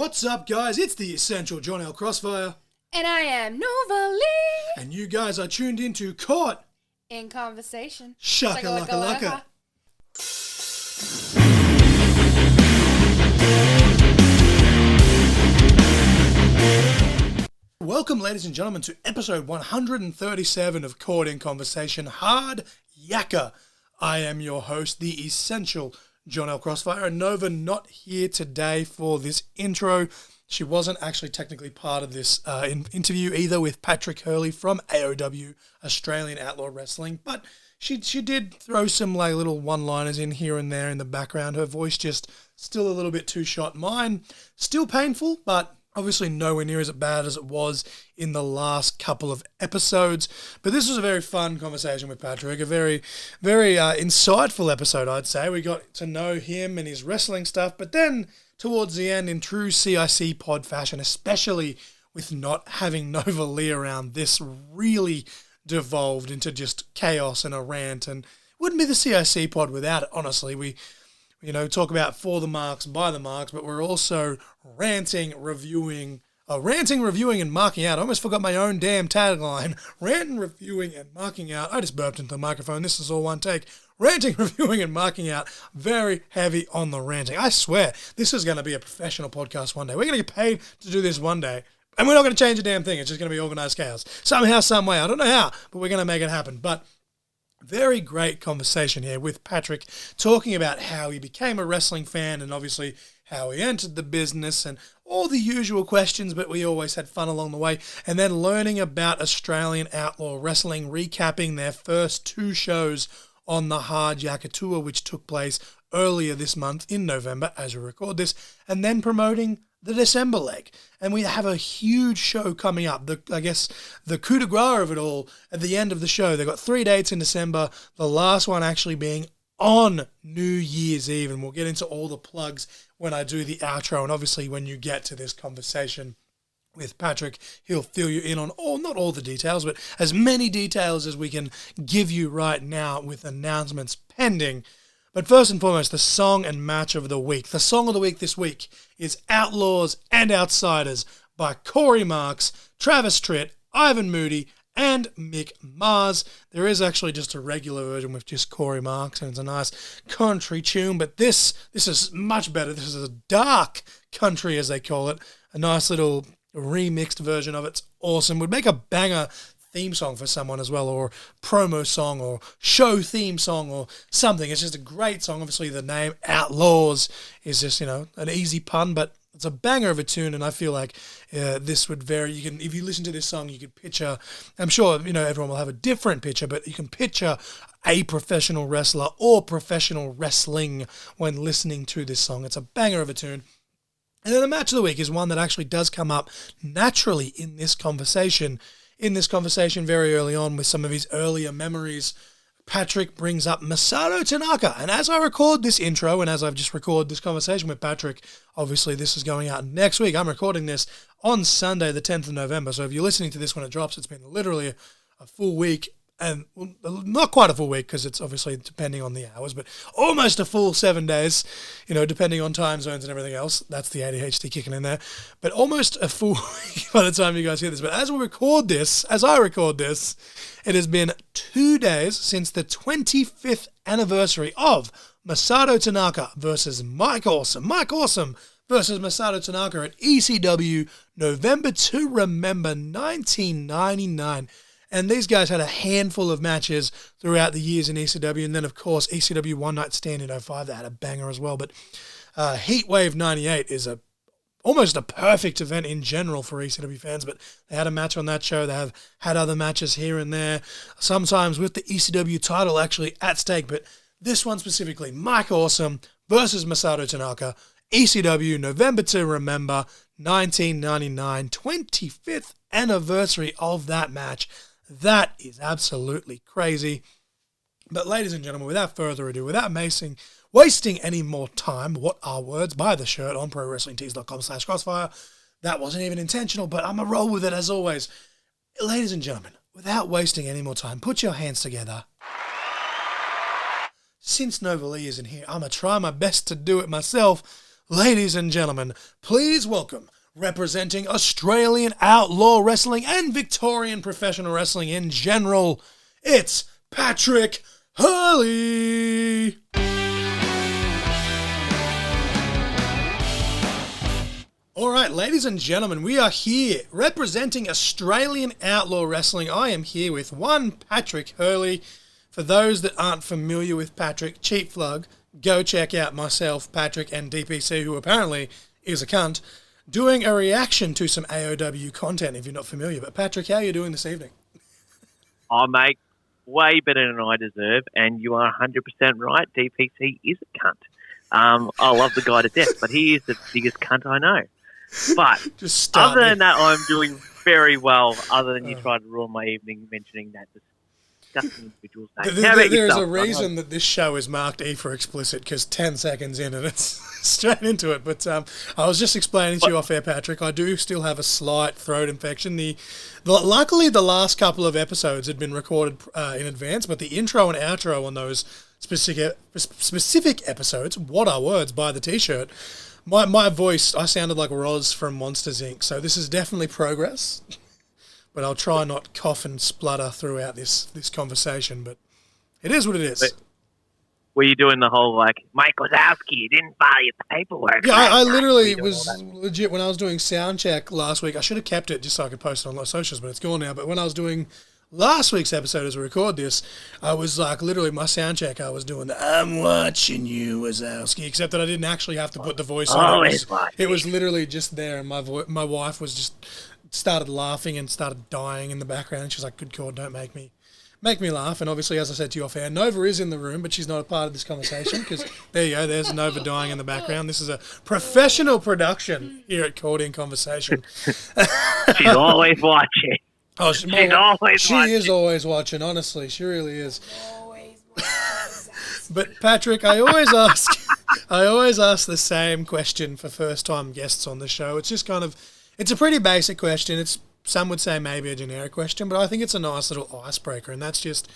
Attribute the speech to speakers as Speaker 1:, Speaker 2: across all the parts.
Speaker 1: What's up, guys? It's the Essential John L. Crossfire.
Speaker 2: And I am Nova Lee.
Speaker 1: And you guys are tuned into Caught
Speaker 2: in Conversation.
Speaker 1: Shaka laka laka. Welcome, ladies and gentlemen, to episode 137 of Caught in Conversation Hard Yakka. I am your host, the Essential John L. Crossfire, and Nova not here today for this intro. She wasn't actually technically part of this interview either with Patrick Hurley from AOW Australian Outlaw Wrestling, but she did throw some like little one-liners in here and there in the background. Her voice just still a little bit too shot. Mine still painful, but obviously nowhere near as bad as it was in the last couple of episodes. But this was a very fun conversation with Patrick, a very, very insightful episode, I'd say. We got to know him and his wrestling stuff, but then towards the end, in true CIC pod fashion, especially with not having Nova Lee around, this really devolved into just chaos and a rant, and wouldn't be the CIC pod without it, honestly. We talk about for the marks, by the marks, but we're also ranting, reviewing, and marking out. I almost forgot my own damn tagline. Ranting, reviewing, and marking out. I just burped into the microphone. This is all one take. Ranting, reviewing, and marking out. Very heavy on the ranting. I swear, this is going to be a professional podcast one day. We're going to get paid to do this one day. And we're not going to change a damn thing. It's just going to be organized chaos. Somehow, some way. I don't know how, but we're going to make it happen. But very great conversation here with Patrick, talking about how he became a wrestling fan and obviously how he entered the business and all the usual questions, but we always had fun along the way. And then learning about Australian Outlaw Wrestling, recapping their first two shows on the Hard Yakka tour, which took place earlier this month in November as we record this, and then promoting the December leg. And we have a huge show coming up. I guess the coup de grace of it all at the end of the show. They've got 3 dates in December, the last one actually being on New Year's Eve. And we'll get into all the plugs when I do the outro. And obviously when you get to this conversation with Patrick, he'll fill you in on not all the details, but as many details as we can give you right now with announcements pending. But first and foremost, the song and match of the week. The song of the week this week is Outlaws and Outsiders by Corey Marks, Travis Tritt, Ivan Moody, and Mick Mars. There is actually just a regular version with just Corey Marks, and it's a nice country tune, but this is much better. This is a dark country, as they call it. A nice little remixed version of it's awesome. Would make a banger theme song for someone as well, or promo song, or show theme song, or something. It's just a great song. Obviously the name Outlaws is just, an easy pun, but it's a banger of a tune, and I feel like this would vary. You can, if you listen to this song, you could picture, I'm sure, everyone will have a different picture, but you can picture a professional wrestler or professional wrestling when listening to this song. It's a banger of a tune. And then the match of the week is one that actually does come up naturally in this conversation. Very early on with some of his earlier memories, Patrick brings up Masato Tanaka. And as I record this intro, and as I've just recorded this conversation with Patrick, obviously this is going out next week. I'm recording this on Sunday, the 10th of November. So if you're listening to this when it drops, it's been literally a full week. And not quite a full week because it's obviously depending on the hours, but almost a full 7 days, depending on time zones and everything else. That's the ADHD kicking in there. But almost a full week by the time you guys hear this. But as I record this, it has been 2 days since the 25th anniversary of Masato Tanaka versus Mike Awesome. Mike Awesome versus Masato Tanaka at ECW November to Remember 1999. And these guys had a handful of matches throughout the years in ECW. And then, of course, ECW One Night Stand in 05, that had a banger as well. But Heatwave 98 is almost a perfect event in general for ECW fans. But they had a match on that show. They have had other matches here and there, sometimes with the ECW title actually at stake. But this one specifically, Mike Awesome versus Masato Tanaka, ECW November to Remember 1999, 25th anniversary of that match. That is absolutely crazy. But ladies and gentlemen, without further ado, without wasting any more time, what are words? Buy the shirt on prowrestlingtees.com/crossfire. That wasn't even intentional, but I'm a roll with it as always. Ladies and gentlemen, without wasting any more time, put your hands together. Since Nova Lee isn't here, I'm going to try my best to do it myself. Ladies and gentlemen, please welcome, representing Australian outlaw wrestling and Victorian professional wrestling in general, it's Patrick Hurley! Alright, ladies and gentlemen, we are here representing Australian outlaw wrestling. I am here with one Patrick Hurley. For those that aren't familiar with Patrick, cheap plug, go check out myself, Patrick, and DPC, who apparently is a cunt, doing a reaction to some AOW content, if you're not familiar. But Patrick, how are you doing this evening?
Speaker 3: Oh, mate, way better than I deserve, and you are 100% right. DPC is a cunt. I love the guy to death, but he is the biggest cunt I know. But other than that, I'm doing very well, other than you tried to ruin my evening mentioning that disgusting individual's name.
Speaker 1: There's a reason that this show is marked E for explicit, because 10 seconds in and it's straight into it. But I was just explaining to you off air, Patrick, I do still have a slight throat infection. Luckily, the last couple of episodes had been recorded in advance, but the intro and outro on those specific episodes, what are words, buy the t-shirt, my voice, I sounded like Roz from Monsters, Inc., so this is definitely progress. But I'll try not cough and splutter throughout this conversation, but it is what it is.
Speaker 3: Were you doing the whole, Mike Wazowski didn't file the paperwork?
Speaker 1: Yeah, I literally was legit, when I was doing sound check last week, I should have kept it just so I could post it on socials, but it's gone now. But when I was doing last week's episode as we record this, I was literally my sound check, I was doing the I'm watching you, Wazowski, except that I didn't actually have to put the voice on. It was literally just there, and my wife was just started laughing and started dying in the background. She was like, good God, don't make me laugh. And obviously, as I said to you off air, Nova is in the room, but she's not a part of this conversation, because there you go, there's Nova dying in the background. This is a professional production here at Called In Conversation.
Speaker 3: She's always watching.
Speaker 1: Oh, she is always watching, honestly. She really is. But Patrick, I always ask the same question for first-time guests on the show. It's just it's a pretty basic question. Some would say maybe a generic question, but I think it's a nice little icebreaker, and that's just,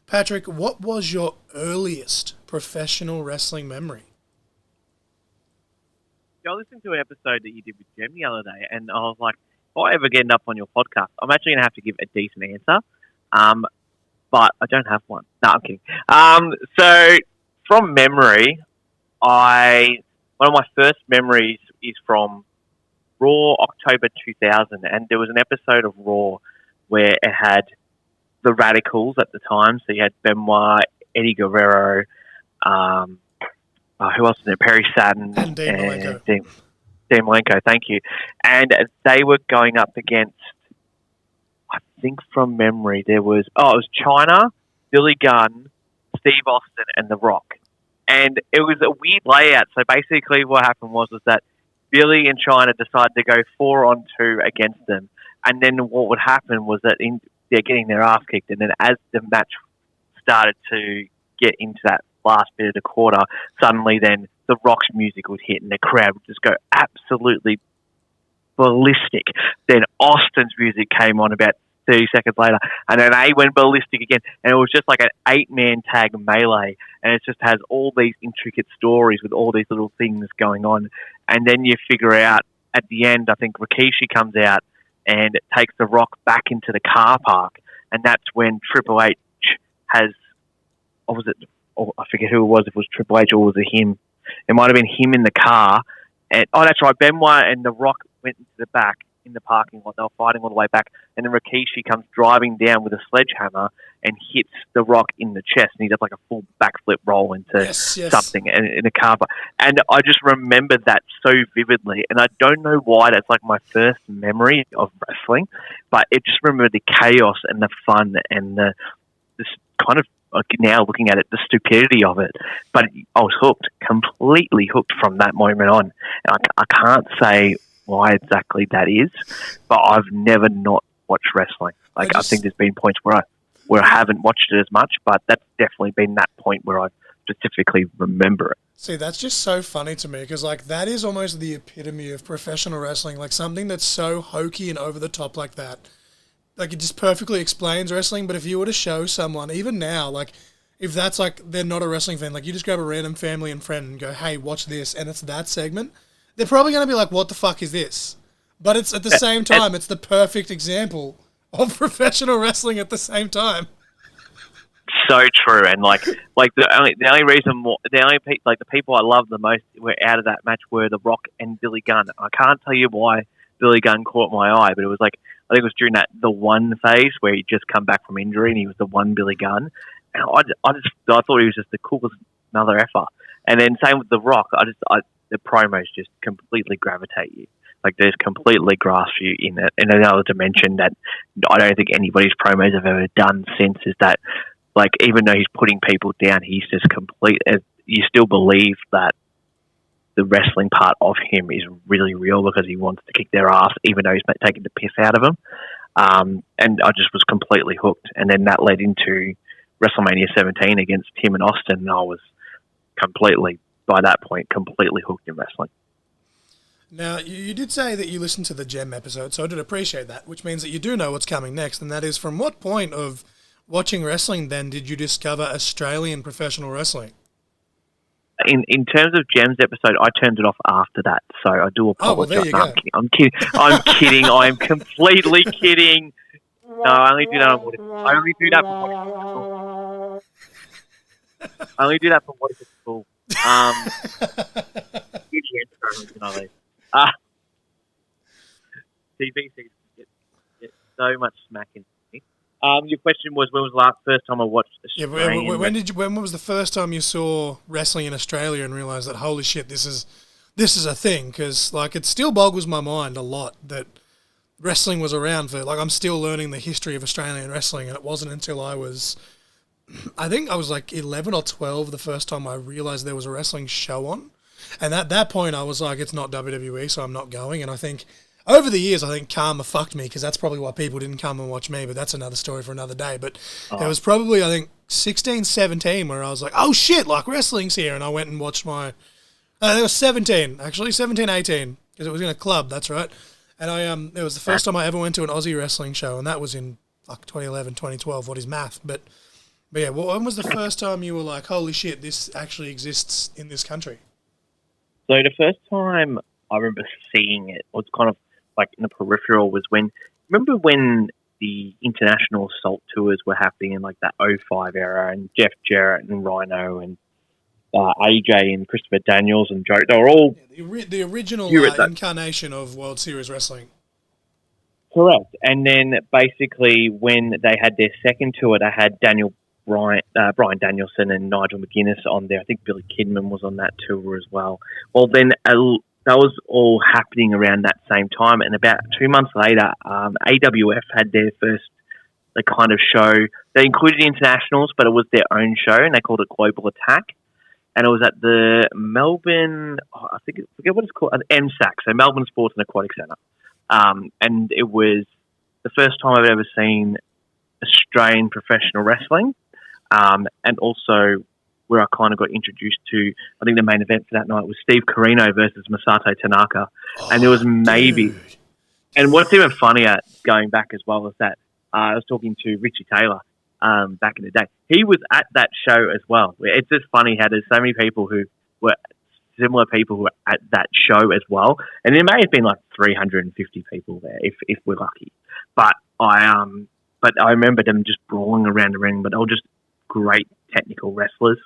Speaker 1: Patrick, what was your earliest professional wrestling memory?
Speaker 3: I listened to an episode that you did with Jem the other day, and I was like, if I ever get up on your podcast, I'm actually going to have to give a decent answer, but I don't have one. No, I'm kidding. So, from memory, one of my first memories is from Raw October 2000, and there was an episode of Raw where it had the Radicals at the time. So you had Benoit, Eddie Guerrero, who else was there? Perry Saturn
Speaker 1: and Dean Malenko.
Speaker 3: Dean Malenko, thank you. And they were going up against, I think from memory, it was Chyna, Billy Gunn, Steve Austin, and The Rock. And it was a weird layout. So basically what happened was that Billy and Chyna decided to go 4-on-2 against them. And then what would happen was that they're getting their ass kicked. And then as the match started to get into that last bit of the quarter, suddenly then the Rock's music would hit and the crowd would just go absolutely ballistic. Then Austin's music came on about 30 seconds later, and then they went ballistic again, and it was just like an 8-man tag melee, and it just has all these intricate stories with all these little things going on, and then you figure out at the end, I think Rikishi comes out and takes The Rock back into the car park, and that's when Triple H has, or was it, I forget who it was, if it was Triple H or was it him? It might have been him in the car, and that's right, Benoit and The Rock went into the back in the parking lot. They were fighting all the way back, and then Rikishi comes driving down with a sledgehammer and hits The Rock in the chest, and he does like a full backflip roll into something in a car. And I just remember that so vividly, and I don't know why that's like my first memory of wrestling, but it just remember the chaos and the fun and this kind of, like now looking at it, the stupidity of it. But I was hooked, completely hooked from that moment on. And I can't say why exactly that is, but I've never not watched wrestling. I think there's been points where I haven't watched it as much, but that's definitely been that point where I specifically remember it.
Speaker 1: See, that's just so funny to me, because that is almost the epitome of professional wrestling, something that's so hokey and over the top like that. It just perfectly explains wrestling, but if you were to show someone, even now, if that's they're not a wrestling fan, you just grab a random family and friend and go, hey, watch this, and it's that segment, they're probably going to be like, what the fuck is this? But it's at the same time, it's the perfect example of professional wrestling at the same time.
Speaker 3: So true, and like the only reason the people I loved the most were out of that match were The Rock and Billy Gunn. I can't tell you why Billy Gunn caught my eye, but it was like I think it was during the one phase where he'd just come back from injury and he was the one Billy Gunn, and I thought he was just the coolest mother effer. And then same with The Rock, the promos just completely gravitate you. Like, there's completely grasp you in it. And another dimension that I don't think anybody's promos have ever done since is that, like, even though he's putting people down, he's just you still believe that the wrestling part of him is really real because he wants to kick their ass, even though he's taking the piss out of them. And I just was completely hooked. And then that led into WrestleMania 17 against him and Austin, and I was by that point, completely hooked in wrestling.
Speaker 1: Now, you did say that you listened to the Gem episode, so I did appreciate that, which means that you do know what's coming next, and that is, from what point of watching wrestling, then, did you discover Australian professional wrestling?
Speaker 3: In terms of Gem's episode, I turned it off after that, so I do apologize.
Speaker 1: Oh, well, there you go.
Speaker 3: I'm kidding. I'm kidding. I'm completely kidding. No, I only do that on what I only do that for what it's cool. TV get so much smacking. Your question was, when was the first time I watched Australian?
Speaker 1: Yeah, when was the first time you saw wrestling in Australia and realised that, holy shit, this is a thing? Because, like, it still boggles my mind a lot that wrestling was around for, like, I'm still learning the history of Australian wrestling, and it wasn't until I think I was like 11 or 12 the first time I realised there was a wrestling show on. And at that point, I was like, it's not WWE, so I'm not going. And I think over the years, I think karma fucked me, because that's probably why people didn't come and watch me, but that's another story for another day. But it was probably, I think, 16, 17 where I was like, oh shit, like, wrestling's here. And I went and watched it was 17, actually, 17, 18, because it was in a club, that's right. And it was the first time I ever went to an Aussie wrestling show, and that was in, like, 2011, 2012, what is math? But yeah, when was the first time you were like, holy shit, this actually exists in this country?
Speaker 3: So the first time I remember seeing it was kind of like in the peripheral was remember when the international assault tours were happening in like that 05 era, and Jeff Jarrett and Rhino and AJ and Christopher Daniels and Joe, they were all...
Speaker 1: Yeah, the original incarnation of World Series Wrestling.
Speaker 3: Correct. And then basically when they had their second tour, they had Brian Danielson and Nigel McGuinness on there. I think Billy Kidman was on that tour as well. Well, then that was all happening around that same time, and about 2 months later, AWF had their first kind of show. They included internationals, but it was their own show, and they called it Global Attack. And it was at the Melbourne, I forget what it's called, MSAC, so Melbourne Sports and Aquatic Centre. And it was the first time I've ever seen Australian professional wrestling. And also where I kind of got introduced to, I think the main event for that night was Steve Corino versus Masato Tanaka. And there was
Speaker 1: Dude.
Speaker 3: And what's even funnier going back as well is that I was talking to Richie Taylor back in the day. He was at that show as well. It's just funny how there's so many people who were similar people who were at that show as well. And there may have been like 350 people there if we're lucky. But I remember them just brawling around the ring, but they were just great technical wrestlers.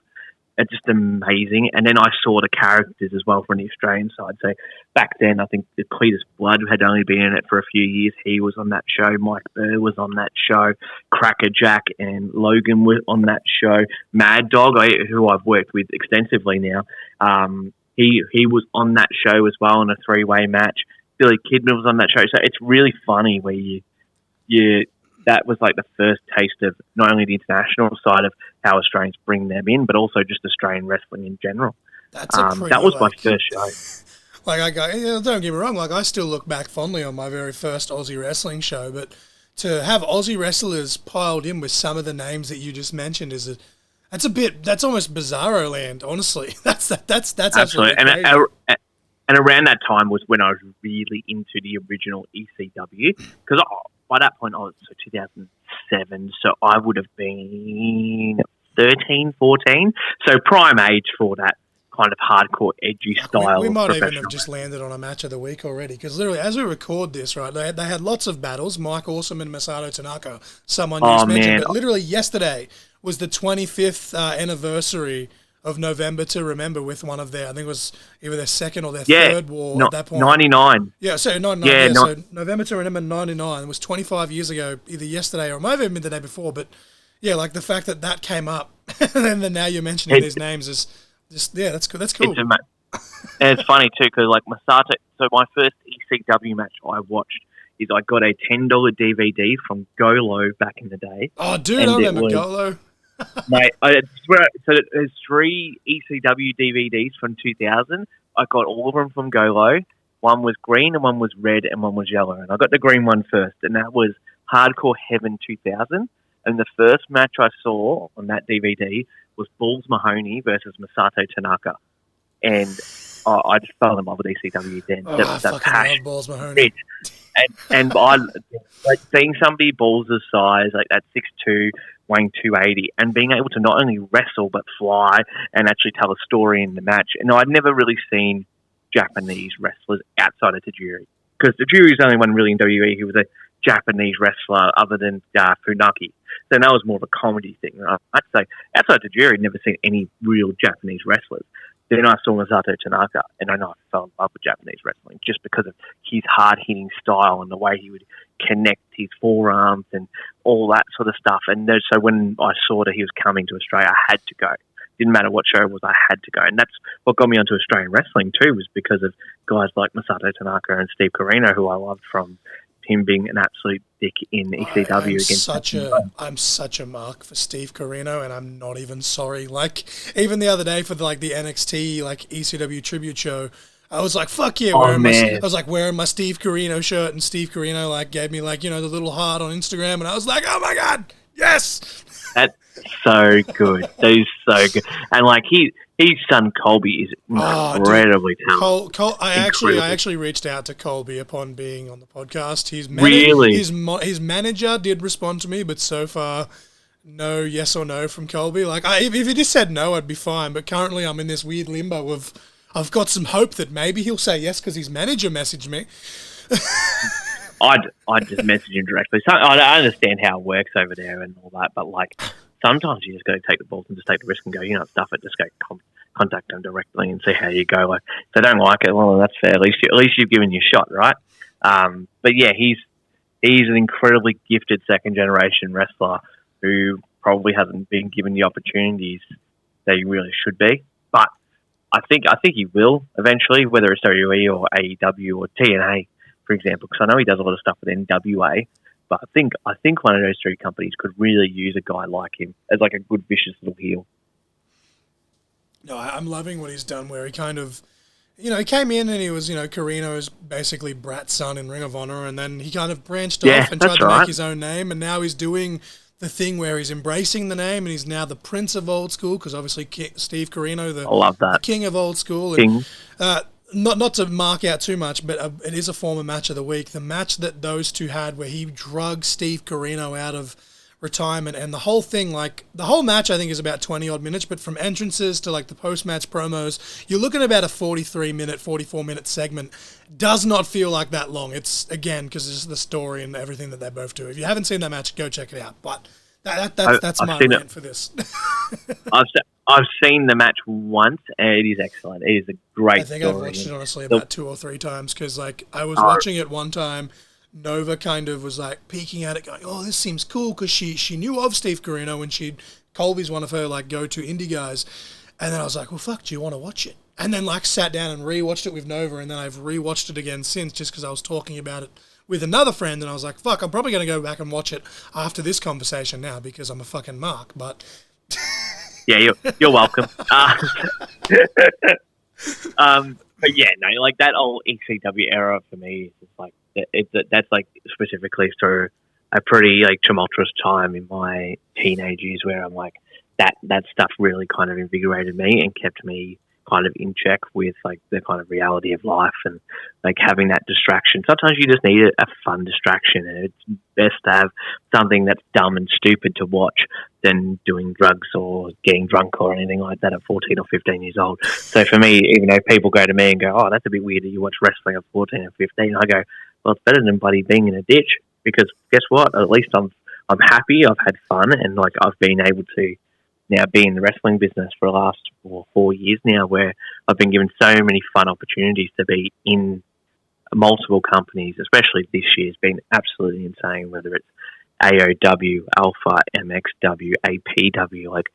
Speaker 3: It's just amazing. And then I saw the characters as well from the Australian side. So back then, I think the Cletus Blood had only been in it for a few years. He was on that show. Mike Burr was on that show. Cracker Jack and Logan were on that show. Mad Dog, who I've worked with extensively now, he was on that show as well in a three-way match. Billy Kidman was on that show. So it's really funny where that was like the first taste of not only the international side of how Australians bring them in, but also just Australian wrestling in general.
Speaker 1: That
Speaker 3: was my first show.
Speaker 1: Like, don't get me wrong, like, I still look back fondly on my very first Aussie wrestling show, but to have Aussie wrestlers piled in with some of the names that you just mentioned that's almost bizarro land, honestly. That's absolutely crazy.
Speaker 3: And around that time was when I was really into the original ECW, because by that point, 2007, so I would have been 13, 14. So prime age for that kind of hardcore, edgy style.
Speaker 1: We might
Speaker 3: of
Speaker 1: even have
Speaker 3: professional.
Speaker 1: just landed on a match of the week already, because literally, as we record this, right, they had lots of battles. Mike Awesome and Masato Tanaka, someone you just mentioned,
Speaker 3: man.
Speaker 1: but literally yesterday was the 25th anniversary of November to Remember with one of their, I think it was either their second or their third war at that point.
Speaker 3: 99.
Speaker 1: Yeah, so 99. So November to Remember 99 was 25 years ago, either yesterday or it might have even been the day before. But yeah, like the fact that came up, and then now you're mentioning these names is just that's cool. That's cool.
Speaker 3: And it's funny too because like Masato. So my first ECW match I watched is I got a $10 DVD from Golo back in the day.
Speaker 1: Oh, dude, I remember Golo.
Speaker 3: Mate, I swear. So there's 3 ECW DVDs from 2000. I got all of them from Golo. One was green, and one was red, and one was yellow. And I got the green one first, and that was Hardcore Heaven 2000. And the first match I saw on that DVD was Balls Mahoney versus Masato Tanaka. And I just fell in love with ECW then.
Speaker 1: I fucking love Balls Mahoney.
Speaker 3: And I like seeing somebody Balls' size, like at 6'2", weighing 280, and being able to not only wrestle but fly and actually tell a story in the match. And I'd never really seen Japanese wrestlers outside of Tajiri, because Tajiri was the only one really in WWE who was a Japanese wrestler other than Funaki. So that was more of a comedy thing. I'd say outside Tajiri, I'd never seen any real Japanese wrestlers. Then I saw Masato Tanaka, and I know I fell in love with Japanese wrestling just because of his hard-hitting style and the way he would connect his forearms and all that sort of stuff. And so when I saw that he was coming to Australia, I had to go. Didn't matter what show it was, I had to go. And that's what got me onto Australian wrestling too, was because of guys like Masato Tanaka and Steve Corino, who I loved from him being an absolute dick in ECW.
Speaker 1: I'm such a mark for Steve Corino, and I'm not even sorry. Like, even the other day for the NXT ECW tribute show, I was like, fuck yeah, I was like wearing my Steve Corino shirt, and Steve Corino gave me the little heart on Instagram, and I was like, oh my god, yes.
Speaker 3: That's so good. He's so good. And his son Colby is incredibly talented.
Speaker 1: I actually reached out to Colby upon being on the podcast. His manager did respond to me, but so far, no yes or no from Colby. If he just said no, I'd be fine. But currently, I'm in this weird limbo of I've got some hope that maybe he'll say yes because his manager messaged me.
Speaker 3: I'd just message him directly. So I understand how it works over there and all that, but sometimes you just got to take the balls and just take the risk and go, stuff it. Just go contact them directly and see how you go. If they don't like it, well, that's fair. At least you've given your shot, right? But yeah, he's an incredibly gifted second generation wrestler who probably hasn't been given the opportunities that he really should be. But I think he will eventually, whether it's WWE or AEW or TNA, for example, because I know he does a lot of stuff with NWA. But I think one of those 3 companies could really use a guy like him as a good vicious little heel.
Speaker 1: No, I'm loving what he's done, where he kind of, he came in and he was, Corino's basically brat son in Ring of Honor, and then he kind of branched off and tried to make his own name, and now he's doing the thing where he's embracing the name, and he's now the Prince of Old School, because obviously Steve Corino, the King of Old School. And, not to mark out too much, but it is a former match of the week. The match that those two had where he drugged Steve Corino out of retirement, and the whole thing, the whole match I think is about 20-odd minutes, but from entrances to the post-match promos, you're looking at about a 43-minute, 44-minute segment. Does not feel like that long. It's, again, because it's the story and everything that they both do. If you haven't seen that match, go check it out. But that's my rant for this.
Speaker 3: I've seen the match once, and it is excellent. It is a great story.
Speaker 1: I've watched it, honestly, about 2 or 3 times, because, I was watching it one time. Nova kind of was, peeking at it, going, oh, this seems cool, because she knew of Steve Corino, and Colby's one of her, go-to indie guys. And then I was like, well, fuck, do you want to watch it? And then, sat down and rewatched it with Nova, and then I've rewatched it again since, just because I was talking about it with another friend, and I was like, fuck, I'm probably going to go back and watch it after this conversation now, because I'm a fucking mark, but...
Speaker 3: Yeah, you're welcome. But yeah, no, that old ECW era for me is just that's specifically through a pretty tumultuous time in my teenage years where I'm that stuff really kind of invigorated me and kept me kind of in check with like the kind of reality of life and like having that distraction. Sometimes you just need a fun distraction, and it's best to have something that's dumb and stupid to watch than doing drugs or getting drunk or anything like that at 14 or 15 years old. So for me, even though people go to me and go, "Oh, that's a bit weird that you watch wrestling at 14 or 15," I go, "Well, it's better than bloody being in a ditch, because guess what? At least I'm happy, I've had fun, and like I've been able to now be in the wrestling business for the last 4 years now, where I've been given so many fun opportunities to be in multiple companies, especially this year. It's been absolutely insane, whether it's AOW, Alpha, MXW, APW, like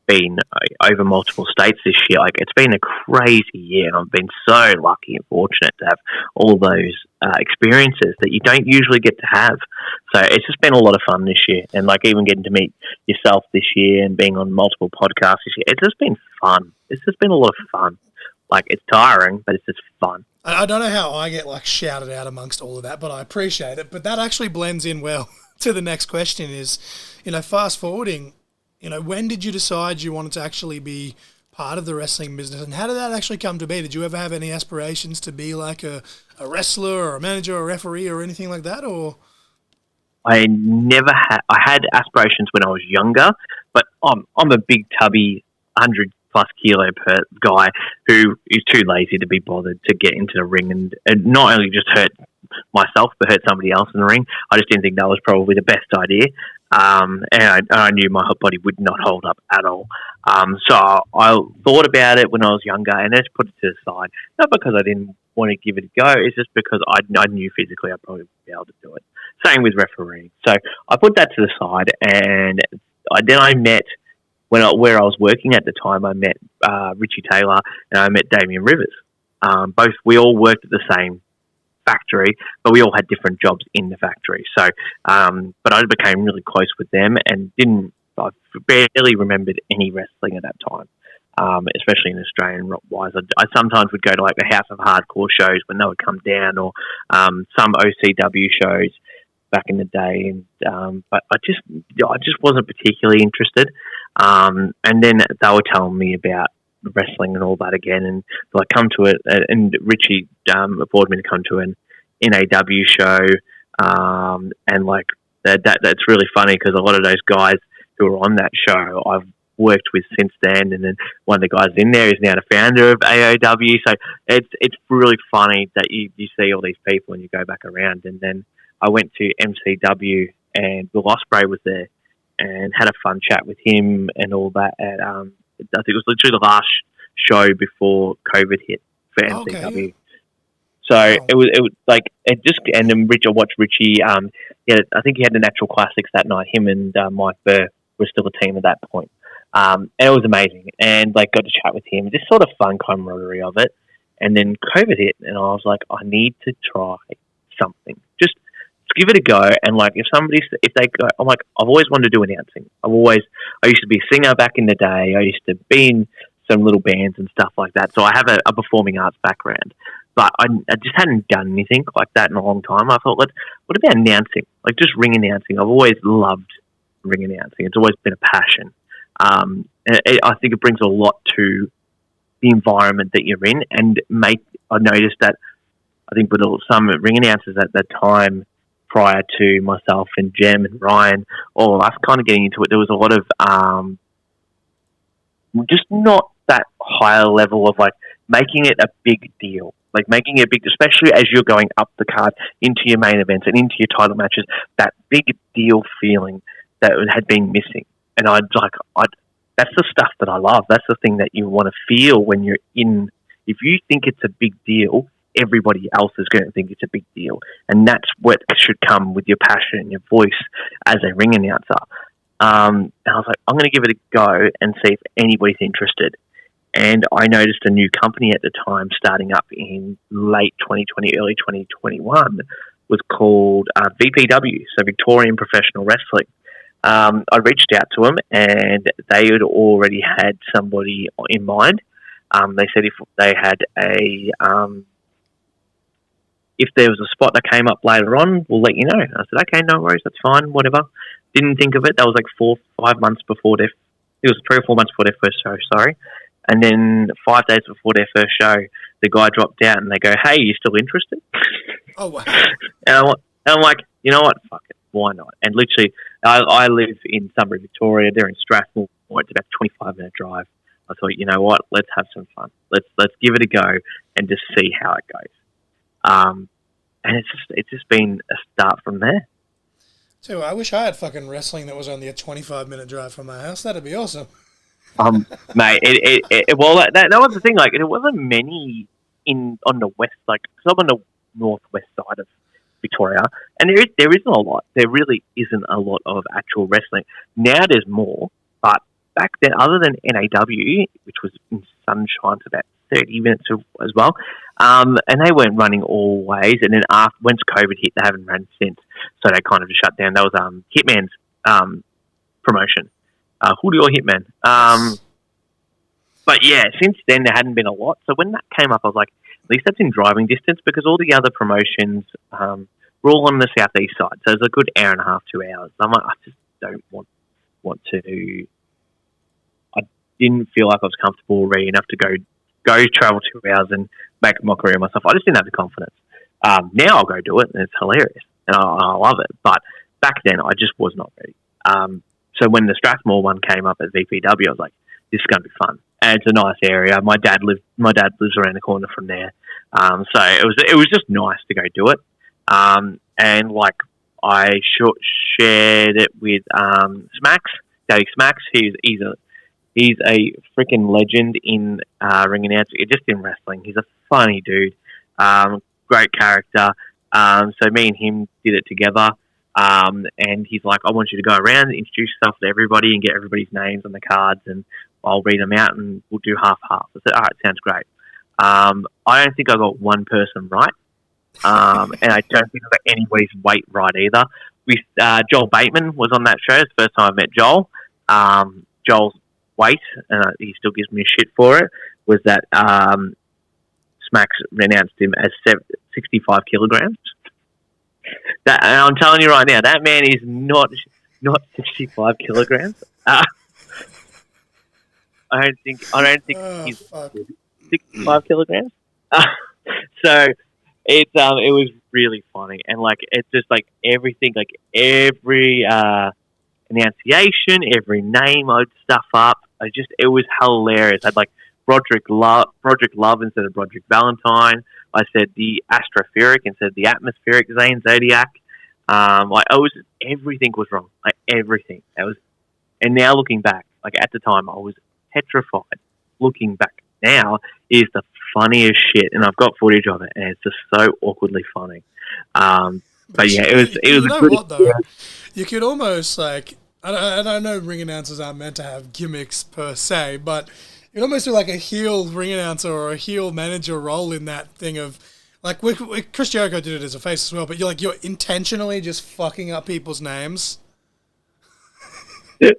Speaker 3: been over multiple states this year. Like it's been a crazy year, and I've been so lucky and fortunate to have all those experiences that you don't usually get to have. So it's just been a lot of fun this year, and like even getting to meet yourself this year and being on multiple podcasts this year, it's just been fun. It's just been a lot of fun. Like it's tiring, but it's just fun.
Speaker 1: I don't know how I get like shouted out amongst all of that, but I appreciate it. But that actually blends in well to the next question is, fast forwarding, when did you decide you wanted to actually be part of the wrestling business, and how did that actually come to be? Did you ever have any aspirations to be like a wrestler or a manager or a referee or anything like that? Or
Speaker 3: I never had. I had aspirations when I was younger, but I'm a big tubby, 100+ kilo per guy who is too lazy to be bothered to get into the ring and not only just hurt myself but hurt somebody else in the ring. I just didn't think that was probably the best idea. And I knew my body would not hold up at all. So I thought about it when I was younger and just put it to the side. Not because I didn't want to give it a go, it's just because I knew physically I'd probably be able to do it. Same with refereeing. So I put that to the side, and then I met, where I was working at the time, I met Richie Taylor and I met Damien Rivers. We all worked at the same factory, but we all had different jobs in the factory. So, but I became really close with them, and I barely remembered any wrestling at that time, especially in Australian wise. I sometimes would go to like the House of Hardcore shows when they would come down, or some OCW shows back in the day, and but I just wasn't particularly interested. And then they were telling me about wrestling and all that again, and so I come to it, and Richie afforded me to come to an NAW show, and like that's really funny because a lot of those guys who were on that show I've worked with since then, and then one of the guys in there is now the founder of AOW. So it's really funny that you see all these people and you go back around. And then I went to MCW, and Will Ospreay was there, and had a fun chat with him and all that at I think it was literally the last show before COVID hit for MCW. Okay. So it was like it just, and then I watched Richie. I think he had the Natural Classics that night. Him and Mike Burr were still a team at that point, and it was amazing. And like got to chat with him, just sort of fun camaraderie of it. And then COVID hit, and I was like, I need to try something. Just give it a go. And like if they go, I'm like, I've always wanted to do announcing. I used to be a singer back in the day. I used to be in some little bands and stuff like that. So I have a performing arts background, but I just hadn't done anything like that in a long time. I thought, what about announcing? Like just ring announcing. I've always loved ring announcing. It's always been a passion. I think it brings a lot to the environment that you're in, and I noticed that I think with some ring announcers at that time, prior to myself and Jem and Ryan, all of us kind of getting into it, there was a lot of just not that higher level of like making it a big deal, like making it big, especially as you're going up the card into your main events and into your title matches, that big deal feeling that had been missing. And that's the stuff that I love. That's the thing that you want to feel when you're in. If you think it's a big deal, everybody else is going to think it's a big deal. And that's what should come with your passion and your voice as a ring announcer. And I was like, I'm going to give it a go and see if anybody's interested. And I noticed a new company at the time starting up in late 2020, early 2021 was called VPW, so Victorian Professional Wrestling. I reached out to them, and they had already had somebody in mind. They said if they had if there was a spot that came up later on, we'll let you know. I said, okay, no worries, that's fine, whatever. Didn't think of it. That was like 4 or 5 months before it was 3 or 4 months before their first show, sorry. And then 5 days before their first show, the guy dropped out and they go, "Hey, you still interested?"
Speaker 1: Oh, wow.
Speaker 3: And I'm like, you know what? Fuck it. Why not? And literally, I live in Sunbury, Victoria. They're in Strathmore. It's about a 25-minute drive. I thought, you know what? Let's have some fun. Let's give it a go and just see how it goes. And it's just been a start from there.
Speaker 1: So I wish I had fucking wrestling that was only a 25-minute drive from my house. That'd be awesome.
Speaker 3: Mate, well, that was the thing. Like, it wasn't many on the west, like, because I'm on the northwest side of Victoria, and there isn't a lot. There really isn't a lot of actual wrestling. Now there's more, but back then, other than NAW, which was in Sunshine for about 30 minutes as well, and they weren't running always. And then once COVID hit, they haven't run since, so they kind of just shut down. That was Hitman's promotion. Hurley or Hitman. But yeah, since then there hadn't been a lot. So when that came up, I was like, at least that's in driving distance, because all the other promotions were all on the southeast side. So it's a good hour and a half, 2 hours. I'm like, I just don't want to. I didn't feel like I was comfortable or ready enough to go travel 2 hours and make a mockery of myself. I just didn't have the confidence. Now I'll go do it, and it's hilarious, and I love it. But back then, I just was not ready. So when the Strathmore one came up at VPW, I was like, this is going to be fun. And it's a nice area. My dad lives around the corner from there. So it was just nice to go do it. And like, I shared it with Smacks, Daddy Smacks. He's a freaking legend in ring announcer, just in wrestling. He's a funny dude. Great character. So me and him did it together. And he's like, I want you to go around and introduce yourself to everybody and get everybody's names on the cards, and I'll read them out and we'll do half-half. I said, all right, sounds great. I don't think I got one person right. And I don't think I got anybody's weight right either. Joel Bateman was on that show. It's the first time I met Joel. Joel's weight, and he still gives me shit for it, was that Smacks announced him as 65 kilograms. And I'm telling you right now, that man is not 65 kilograms. I don't think he's 65 kilograms. So it was really funny, and like, it's just like everything, like every enunciation, every name I'd stuff up. It was hilarious. I'd like Broderick Love instead of Broderick Valentine. I said the astroperic instead of the atmospheric Zane Zodiac. Everything was wrong. Like, everything. And now looking back, like, at the time I was petrified. Looking back now is the funniest shit, and I've got footage of it, and it's just so awkwardly funny. But yeah, it was.
Speaker 1: You know what though? You could almost, like, I know ring announcers aren't meant to have gimmicks per se, but you'd almost do like a heel ring announcer or a heel manager role in that thing of, like, Chris Jericho did it as a face as well, but you're intentionally just fucking up people's names.
Speaker 3: And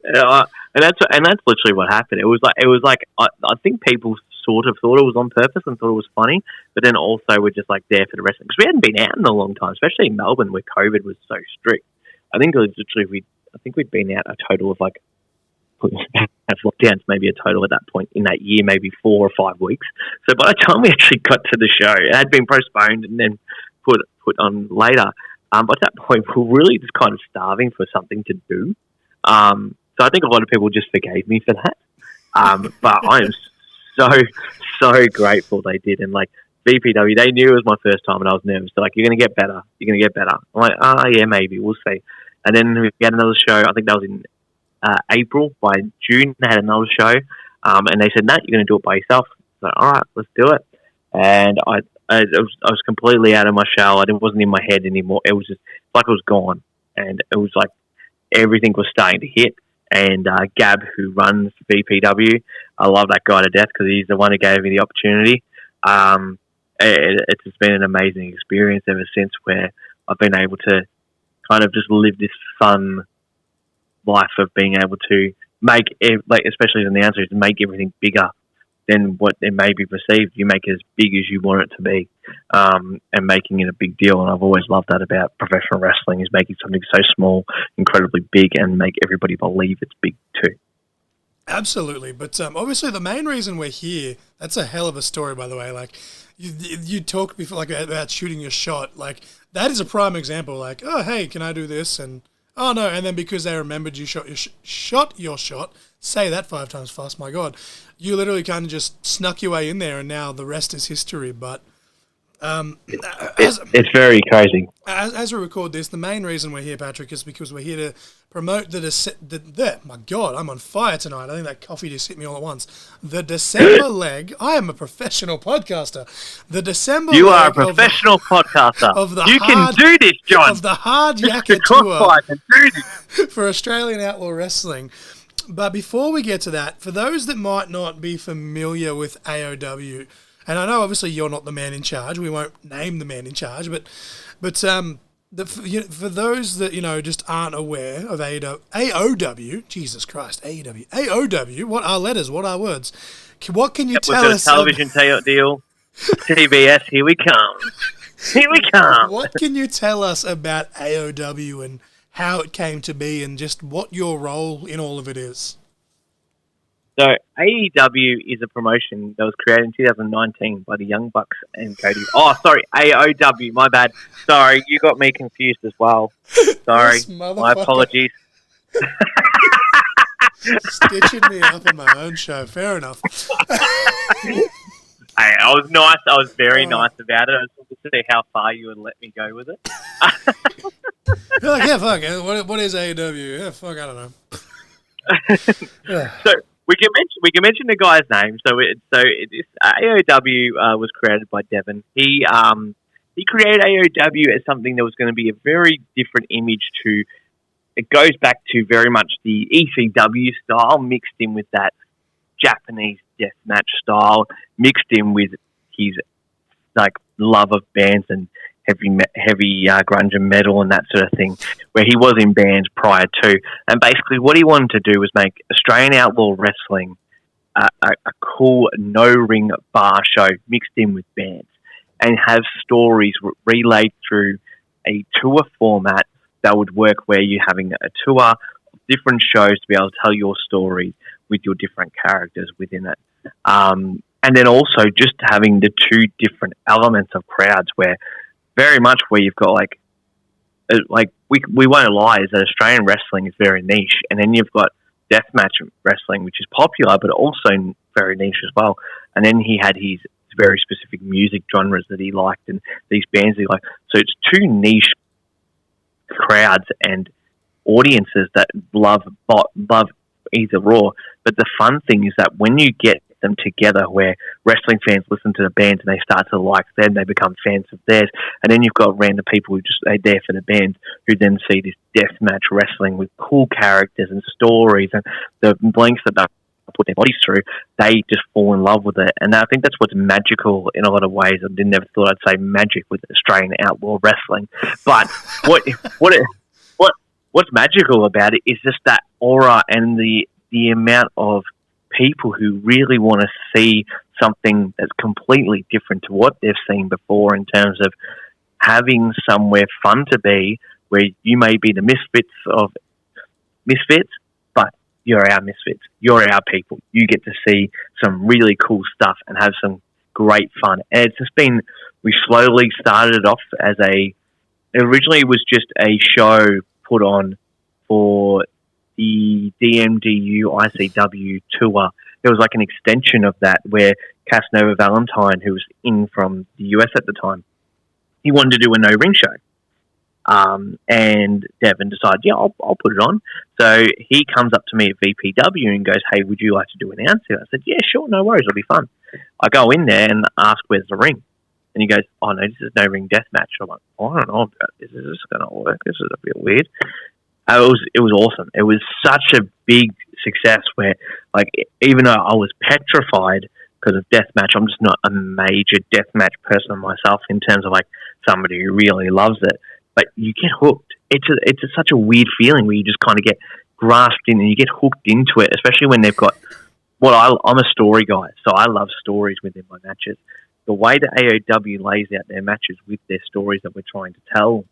Speaker 3: that's literally what happened. It was like I think people sort of thought it was on purpose and thought it was funny, but then also were just like there for the wrestling, because we hadn't been out in a long time, especially in Melbourne where COVID was so strict. I think it was literally we'd been out a total of, like, at lockdowns, maybe a total at that point in that year, maybe 4 or 5 weeks. So by the time we actually got to the show, it had been postponed and then put on later. But at that point, we were really just kind of starving for something to do. So I think a lot of people just forgave me for that. But I am so grateful they did. And like, VPW, they knew it was my first time and I was nervous. They're like, you're going to get better. You're going to get better. I'm like, yeah, maybe. We'll see. And then we had another show. I think that was in April. By June, they had another show. And they said, no, you're going to do it by yourself. So, all right, let's do it. And I was completely out of my shell. It wasn't in my head anymore. It was just like it was gone. And it was like everything was starting to hit. And Gab, who runs VPW, I love that guy to death because he's the one who gave me the opportunity. It's just been an amazing experience ever since, where I've been able to kind of just live this fun life of being able to make, like, especially as an announcer, to make everything bigger than what it may be perceived. You make it as big as you want it to be, and making it a big deal. And I've always loved that about professional wrestling, is making something so small incredibly big and make everybody believe it's big too.
Speaker 1: Absolutely, but obviously the main reason we're here, that's a hell of a story, by the way. Like, you talked before, like, about shooting your shot. Like, that is a prime example. Like, oh, hey, can I do this? And, oh, no, and then because they remembered you shot your shot, say that 5 times fast, my God. You literally kind of just snuck your way in there, and now the rest is history, but...
Speaker 3: It's very crazy.
Speaker 1: As we record this, the main reason we're here, Patrick, is because we're here to promote my God, I'm on fire tonight. I think that coffee just hit me all at once. The December leg. I am a professional podcaster. The December
Speaker 3: You
Speaker 1: leg
Speaker 3: are a professional podcaster. You can do this, John.
Speaker 1: Of the Hard Yakka
Speaker 3: Crossfire can do this.
Speaker 1: for Australian Outlaw Wrestling. But before we get to that, for those that might not be familiar with AOW, and I know obviously you're not the man in charge. We won't name the man in charge, but for those that just aren't aware of AOW, Jesus Christ, AOW. What are letters? What are words? What can you tell us?
Speaker 3: Television deal. TBS, here we come. Here we come.
Speaker 1: What can you tell us about AOW and how it came to be, and just what your role in all of it is?
Speaker 3: So AEW is a promotion that was created in 2019 by the Young Bucks and Cody. Oh, sorry, AOW. My bad. Sorry, you got me confused as well. Sorry, my apologies.
Speaker 1: Stitching me up on my own show. Fair enough.
Speaker 3: Hey, I was nice. I was very nice about it. I just wanted to see how far you would let me go with it.
Speaker 1: You're like, yeah, fuck. What is AEW? Yeah, fuck. I don't know.
Speaker 3: So. We can mention the guy's name. So AOW was created by Devin. He created AOW as something that was going to be a very different image to. It goes back to very much the ECW style, mixed in with that Japanese deathmatch style, mixed in with his love of bands and heavy grunge and metal and that sort of thing, where he was in bands prior to. And basically what he wanted to do was make Australian Outlaw Wrestling a cool no-ring bar show mixed in with bands, and have stories relayed through a tour format that would work, where you're having a tour of different shows to be able to tell your story with your different characters within it. And then also just having the two different elements of crowds, where very much where you've got we won't lie, is that Australian wrestling is very niche, and then you've got deathmatch wrestling, which is popular but also very niche as well. And then he had his very specific music genres that he liked and these bands he liked. So it's two niche crowds and audiences that love either raw. But the fun thing is that when you get them together, where wrestling fans listen to the bands and they start to like them, they become fans of theirs, and then you've got random people who just are there for the band, who then see this deathmatch wrestling with cool characters and stories and the lengths that they put their bodies through. They just fall in love with it, and I think that's what's magical in a lot of ways. I never thought I'd say magic with Australian Outlaw Wrestling, but what's magical about it is just that aura and the amount of people who really want to see something that's completely different to what they've seen before, in terms of having somewhere fun to be, where you may be the misfits, but you're our misfits. You're our people. You get to see some really cool stuff and have some great fun. And it's just been, we slowly started it off as originally it was just a show put on for the DMDU ICW tour. There was like an extension of that, where Casanova Valentine, who was in from the US at the time, he wanted to do a no-ring show. And Devin decided, yeah, I'll put it on. So he comes up to me at VPW and goes, hey, would you like to do an announcing? I said, yeah, sure, no worries, it'll be fun. I go in there and ask, where's the ring? And he goes, oh, no, this is no ring deathmatch. I'm like, oh, I don't know about this. Is this going to work? This is a bit weird. It was awesome. It was such a big success, where, like, even though I was petrified because of deathmatch, I'm just not a major deathmatch person myself in terms of like somebody who really loves it. But you get hooked. It's such a weird feeling where you just kind of get grasped in and you get hooked into it, especially when they've got. I'm a story guy, so I love stories within my matches. The way that AOW lays out their matches with their stories that we're trying to tell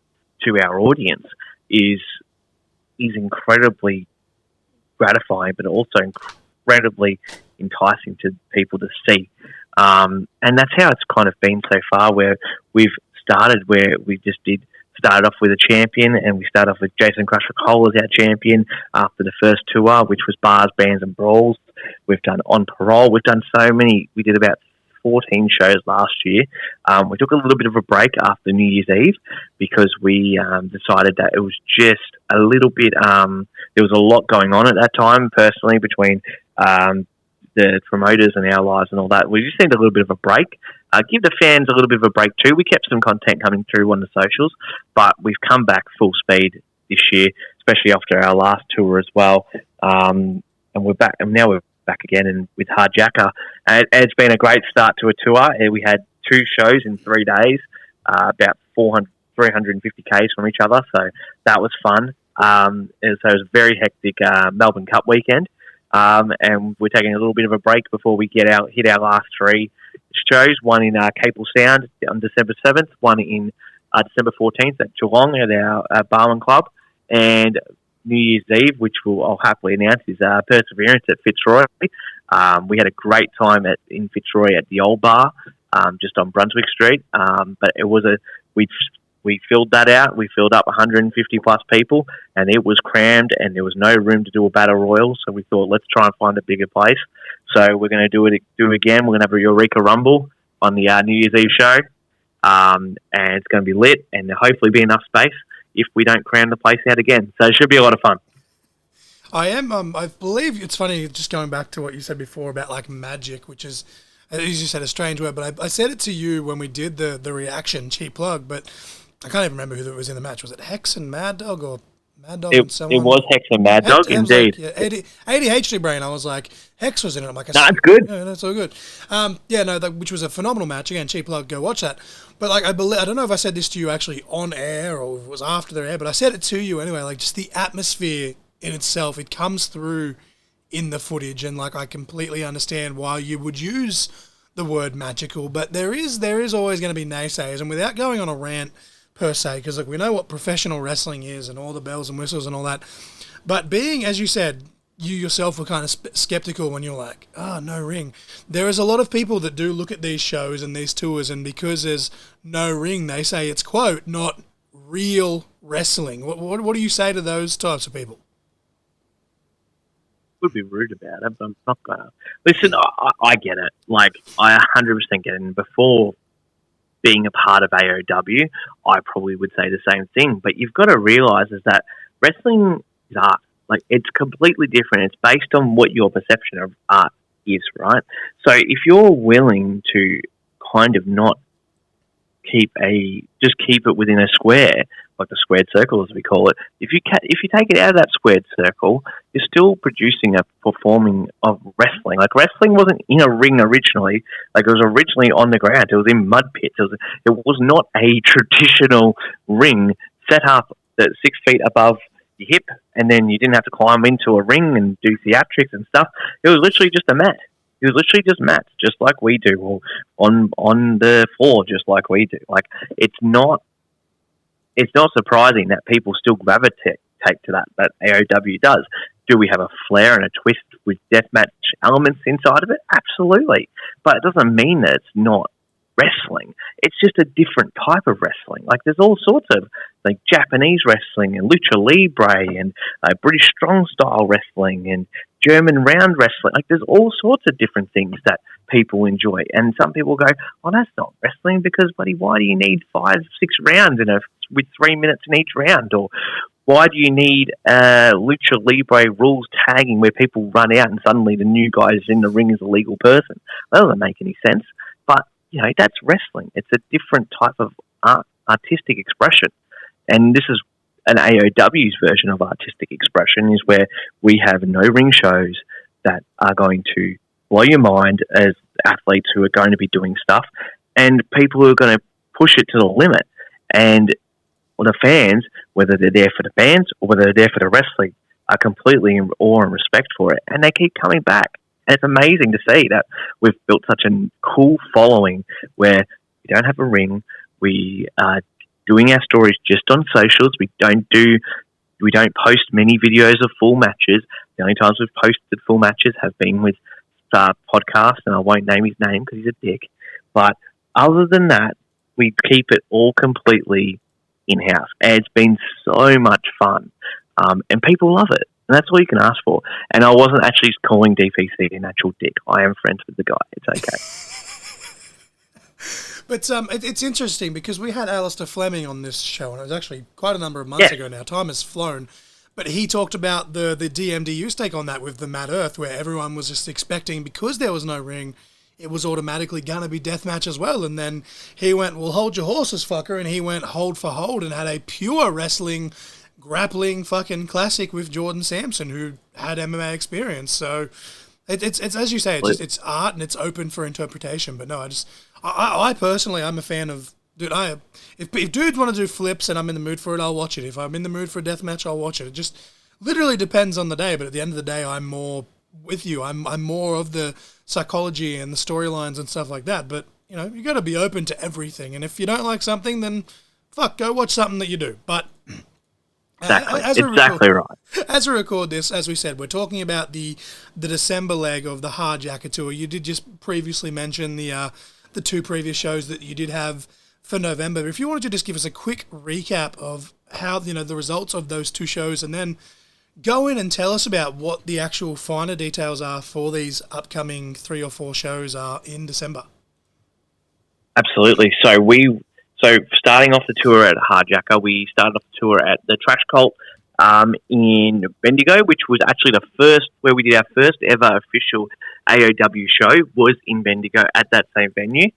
Speaker 3: to our audience is incredibly gratifying, but also incredibly enticing to people to see. And that's how it's kind of been so far, where we've started where we just started off with a champion, and we started off with Jason Crusher Cole as our champion after the first tour, which was bars, bands and brawls. We've done On Parole. We've done so many. We did about 14 shows last year. We took a little bit of a break after New Year's Eve because we decided that it was just a little bit, there was a lot going on at that time personally between the promoters and our lives and all that. We just needed a little bit of a break. Give the fans a little bit of a break too. We kept some content coming through on the socials, but we've come back full speed this year, especially after our last tour as well. And we're back, and now we're back again and with Hard Yakka. And it's been a great start to a tour. We had 2 shows in 3 days, about 350 Ks from each other, so that was fun. And so it was a very hectic Melbourne Cup weekend. And we're taking a little bit of a break before we hit our last 3 shows. One in Capel Sound on December 7th, one in December 14th at Geelong at our Barwon Club, and New Year's Eve, which I'll happily announce, is Perseverance at Fitzroy. We had a great time in Fitzroy at the Old Bar, just on Brunswick Street. But it was we filled that out. We filled up 150 plus people, and it was crammed, and there was no room to do a battle royal. So we thought, let's try and find a bigger place. So we're going to do it again. We're going to have a Eureka Rumble on the New Year's Eve show, and it's going to be lit, and there'll hopefully be enough space if we don't cram the place out again. So it should be a lot of fun.
Speaker 1: I believe it's funny, just going back to what you said before about like magic, which is, as you said, a strange word, but I said it to you when we did the reaction, cheap plug, but I can't even remember who was in the match. Was it Hex and Mad Dog, or Mad Dog and someone?
Speaker 3: It was Hex and Mad Dog, indeed.
Speaker 1: Like, yeah, ADHD brain, I was like, Hex was in it. I'm like,
Speaker 3: that's good.
Speaker 1: Yeah, that's all good. Which was a phenomenal match. Again, cheap plug, go watch that. But like, I don't know if I said this to you actually on air or if it was after the air, but I said it to you anyway. Like, just the atmosphere in itself, it comes through in the footage, and like, I completely understand why you would use the word magical, but there is always going to be naysayers, and without going on a rant per se, because like, we know what professional wrestling is and all the bells and whistles and all that, but being, as you said, you yourself were kind of skeptical when you're like, no ring. There is a lot of people that do look at these shows and these tours, and because there's no ring, they say it's, quote, not real wrestling. What do you say to those types of people?
Speaker 3: Would be rude about it, but I'm not gonna. Listen, I get it. Like, I 100% get it. And before being a part of AOW, I probably would say the same thing. But you've got to realise is that wrestling is art. Like, it's completely different. It's based on what your perception of art is, right? So if you're willing to kind of not keep it within a square, like the squared circle as we call it, if you take it out of that squared circle, you're still producing a performing of wrestling. Like, wrestling wasn't in a ring originally. Like, it was originally on the ground. It was in mud pits. It was not a traditional ring set up at 6 feet above your hip, and then you didn't have to climb into a ring and do theatrics and stuff. It was literally just a mat. It was literally just mats, just like we do, or on the floor, just like we do. Like, it's not surprising that people still gravitate to that AOW does. Do we have a flair and a twist with deathmatch elements inside of it? Absolutely. But it doesn't mean that it's not wrestling. It's just a different type of wrestling. Like, there's all sorts of like Japanese wrestling and lucha libre and British strong style wrestling and German round wrestling. Like, there's all sorts of different things that people enjoy. And some people go, "Oh, that's not wrestling because, buddy, why do you need 5-6 rounds with 3 minutes in each round?" Or why do you need lucha libre rules tagging where people run out and suddenly the new guy is in the ring as a legal person? That doesn't make any sense. But, you know, that's wrestling. It's a different type of artistic expression. And this is an AOW's version of artistic expression, is where we have no ring shows that are going to blow your mind as athletes who are going to be doing stuff, and people who are going to push it to the limit. And the fans, whether they're there for the bands or whether they're there for the wrestling, are completely in awe and respect for it, and they keep coming back. And it's amazing to see that we've built such a cool following where we don't have a ring, we are doing our stories just on socials, we don't post many videos of full matches. The only times we've posted full matches have been with podcast, and I won't name his name because he's a dick. But other than that, we keep it all completely in-house. And it's been so much fun, and people love it. And that's all you can ask for. And I wasn't actually calling DPC an actual dick. I am friends with the guy. It's okay.
Speaker 1: But it's interesting because we had Alistair Fleming on this show, and it was actually quite a number of months ago now. Time has flown. But he talked about the DMDU's take on that with the Mad Earth, where everyone was just expecting, because there was no ring, it was automatically going to be deathmatch as well. And then he went, well, hold your horses, fucker. And he went hold for hold and had a pure wrestling, grappling fucking classic with Jordan Sampson, who had MMA experience. So it's as you say, it's art and it's open for interpretation. But no, I personally, I'm a fan of, dude, if dudes want to do flips and I'm in the mood for it, I'll watch it. If I'm in the mood for a deathmatch, I'll watch it. It just literally depends on the day. But at the end of the day, I'm more with you. I'm more of the psychology and the storylines and stuff like that. But, you know, you got to be open to everything. And if you don't like something, then go watch something that you do. But
Speaker 3: exactly right.
Speaker 1: As we record this, as we said, we're talking about the December leg of the Hard Yakka tour. You did just previously mention the 2 previous shows that you did have for November. If you wanted to just give us a quick recap of how, you know, the results of those 2 shows, and then go in and tell us about what the actual finer details are for these upcoming 3 or 4 shows are in December.
Speaker 3: Absolutely. So starting off the tour at Hard Yakka, we started off the tour at the Trash Cult in Bendigo, which was actually the first where we did our first ever official AOW show was in Bendigo at that same venue.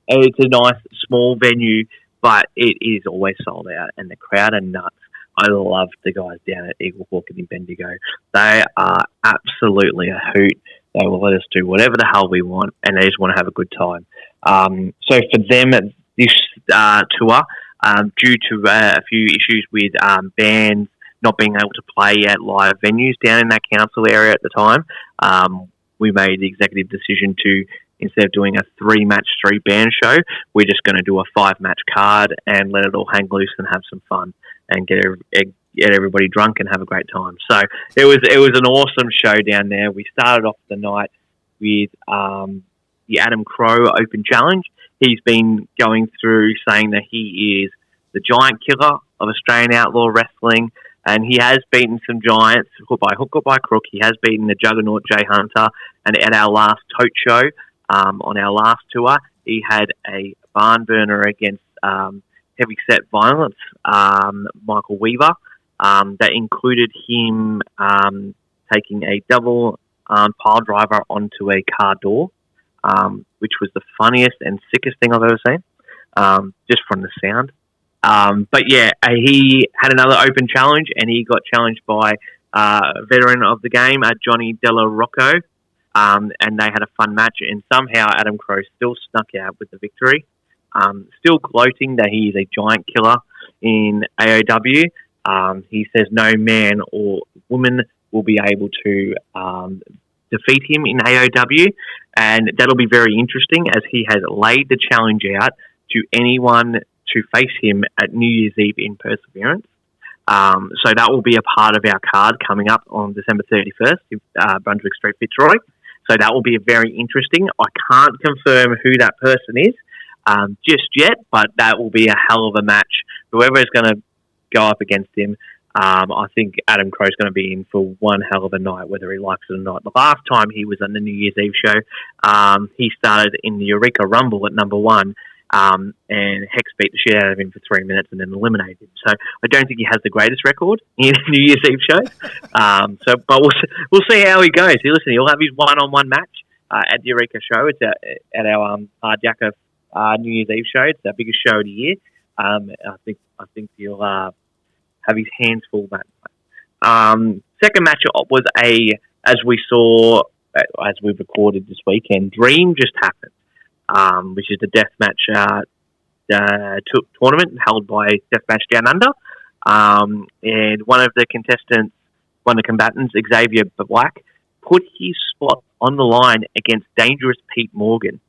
Speaker 3: It's a nice small venue, but it is always sold out, and the crowd are nuts. I love the guys down at Eagle Hawk in Bendigo. They are absolutely a hoot. They will let us do whatever the hell we want, and they just want to have a good time. So for them, this tour, due to a few issues with bands not being able to play at live venues down in that council area at the time, we made the executive decision to, instead of doing a 3-match, 3-band show, we're just going to do a 5-match card and let it all hang loose and have some fun and get everybody drunk and have a great time. So it was an awesome show down there. We started off the night with the Adam Crow Open Challenge. He's been going through saying that he is the giant killer of Australian outlaw wrestling, and he has beaten some giants, hook or by crook. He has beaten the juggernaut Jay Hunter, and at our last tote show, on our last tour, he had a barn burner against Heavy Set Violence, Michael Weaver, that included him taking a double pile driver onto a car door, which was the funniest and sickest thing I've ever seen, just from the sound. But yeah, he had another open challenge, and he got challenged by a veteran of the game, Johnny Della Rocco, and they had a fun match, and somehow Adam Crow still snuck out with the victory, still gloating that he is a giant killer in AOW. He says no man or woman will be able to defeat him in AOW, and that'll be very interesting as he has laid the challenge out to anyone to face him at New Year's Eve in Perseverance. So that will be a part of our card coming up on December 31st in Brunswick Street, Fitzroy. So that will be very interesting. I can't confirm who that person is just yet, but that will be a hell of a match. Whoever is going to go up against him, I think Adam Crow's going to be in for one hell of a night, whether he likes it or not. The last time he was on the New Year's Eve show, he started in the Eureka Rumble at number 1, and Hex beat the shit out of him for 3 minutes and then eliminated him. So I don't think he has the greatest record in a New Year's Eve show. But we'll see how he goes. Listen, he'll have his one-on-one match at the Eureka show. It's at our Hard Yakka New Year's Eve show. It's our biggest show of the year. I think he'll have his hands full that night. Second match was as we've recorded this weekend, Dream just happened. Which is the deathmatch tournament held by Deathmatch Down Under. And one of the combatants, Xavier Black, put his spot on the line against Dangerous Pete Morgan.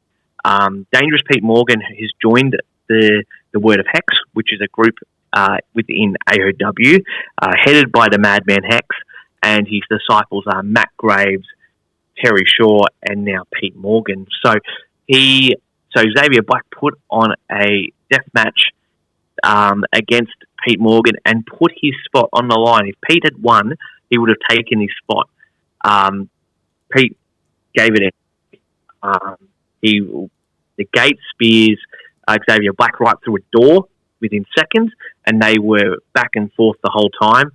Speaker 3: Dangerous Pete Morgan has joined the Word of Hex, which is a group within AOW, headed by the Madman Hex. and his disciples are Matt Graves, Terry Shaw, and now Pete Morgan. So Xavier Black put on a death match against Pete Morgan and put his spot on the line. If Pete had won, he would have taken his spot. Pete gave it in. The gate spears Xavier Black right through a door within seconds, and they were back and forth the whole time.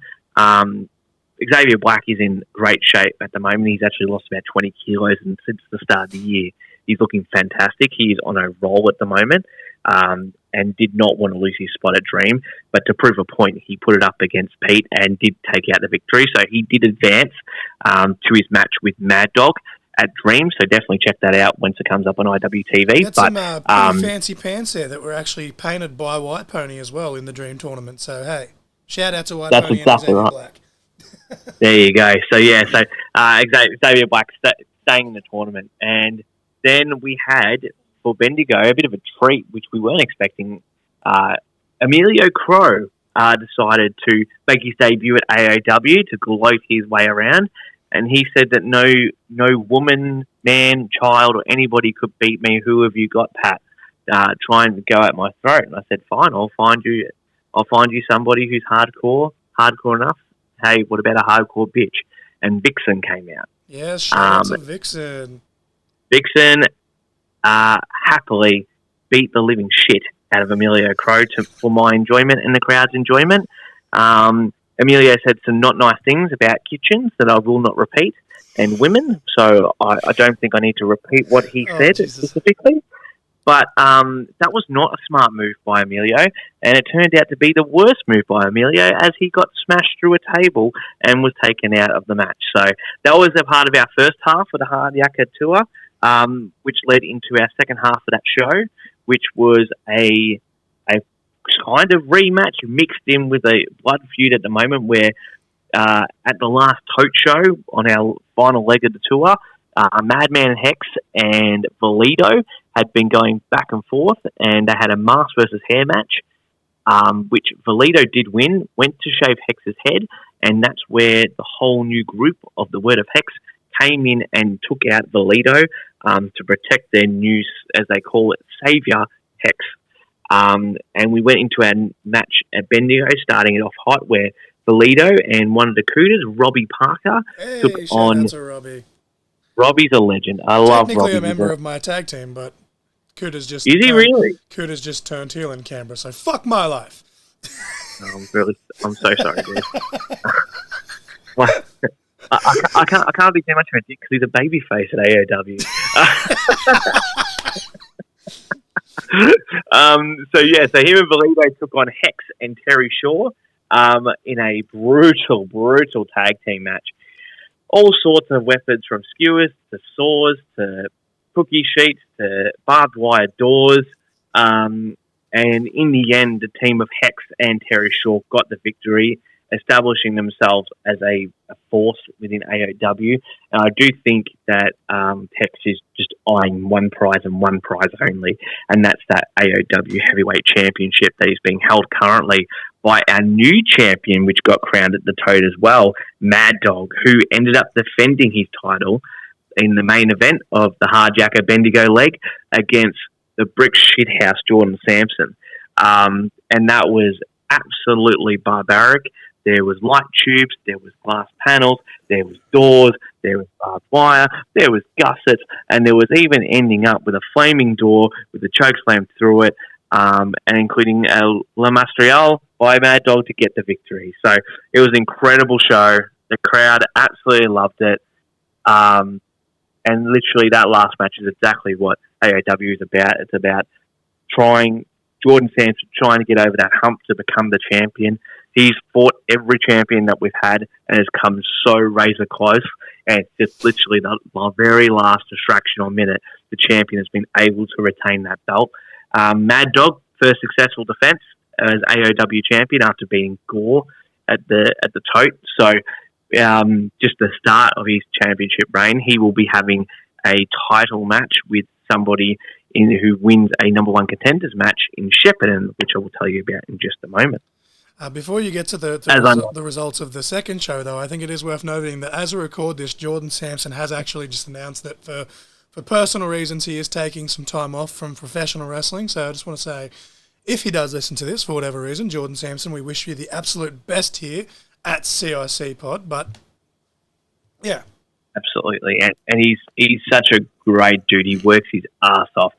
Speaker 3: Xavier Black is in great shape at the moment. He's actually lost about 20 kilos since the start of the year. He's looking fantastic. He is on a roll at the moment, and did not want to lose his spot at Dream. But to prove a point, he put it up against Pete and did take out the victory. So he did advance to his match with Mad Dog at Dream. So definitely check that out once it comes up on IWTV.
Speaker 1: That's some pretty fancy pants there that were actually painted by White Pony as well in the Dream tournament. So, hey, shout out to White Pony and Xavier Black.
Speaker 3: There you go. So, Xavier Black staying in the tournament. And then we had, for Bendigo, a bit of a treat, which we weren't expecting. Emilio Crow decided to make his debut at AOW to gloat his way around. And he said that no woman, man, child, or anybody could beat me. Who have you got, Pat? Trying to go at my throat. And I said, fine, I'll find you somebody who's hardcore enough. Hey, what about a hardcore bitch? And Vixen came out.
Speaker 1: Yes, shout out to Vixen.
Speaker 3: Vixen happily beat the living shit out of Emilio Crow for my enjoyment and the crowd's enjoyment. Emilio said some not nice things about kitchens that I will not repeat, and women, so I don't think I need to repeat what he said specifically. But that was not a smart move by Emilio, and it turned out to be the worst move by Emilio as he got smashed through a table and was taken out of the match. So that was a part of our first half of the Hard Yakka tour, which led into our second half of that show, which was a kind of rematch mixed in with a blood feud at the moment where at the last tote show on our final leg of the tour, Madman Hex and Valido had been going back and forth, and they had a mask versus hair match, which Valido did win, went to shave Hex's head, and that's where the whole new group of the Word of Hex came in and took out Valido to protect their new, as they call it, Saviour Hex. And we went into our match at Bendigo, starting it off hot, where Valido and one of the Cooters, Robbie Parker, took on...
Speaker 1: Robbie.
Speaker 3: Robbie's a legend. I love Robbie.
Speaker 1: Technically a member of my tag team, but Cooters just...
Speaker 3: Is he really?
Speaker 1: Cooters just turned heel in Canberra, so fuck my life.
Speaker 3: I'm so sorry, dude. I can't be too much of a dick because he's a baby face at AOW. So him and Valido took on Hex and Terry Shaw in a brutal tag team match. All sorts of weapons, from skewers to saws to cookie sheets to barbed wire doors. And in the end, the team of Hex and Terry Shaw got the victory, establishing themselves as a force within AOW. And I do think that Hex is just eyeing one prize and one prize only, and that's that AOW Heavyweight Championship that is being held currently by our new champion, which got crowned at the Toad as well, Mad Dog, who ended up defending his title in the main event of the Hard Yakka Bendigo leg against the brick shithouse Jordan Sampson. And that was absolutely barbaric. There was light tubes, there was glass panels, there was doors, there was barbed wire, there was gussets, and there was even ending up with a flaming door with a chokeslam through it, and including La Mastrial by Mad Dog to get the victory. So it was an incredible show. The crowd absolutely loved it. And literally that last match is exactly what AOW is about. It's about Jordan Sampson trying to get over that hump to become the champion. He's fought every champion that we've had and has come so razor close. And it's just literally the very last distraction or minute, the champion has been able to retain that belt. Mad Dog, first successful defense as AOW champion after beating Gore at the Tote. So just the start of his championship reign. He will be having a title match with somebody who wins a number one contenders match in Shepparton, which I will tell you about in just a moment.
Speaker 1: Before you get to the results of the second show, though, I think it is worth noting that as we record this, Jordan Sampson has actually just announced that for personal reasons he is taking some time off from professional wrestling. So I just want to say, if he does listen to this for whatever reason, Jordan Sampson, we wish you the absolute best here at CIC Pod. But yeah.
Speaker 3: Absolutely, and he's such a great dude. He works his ass off.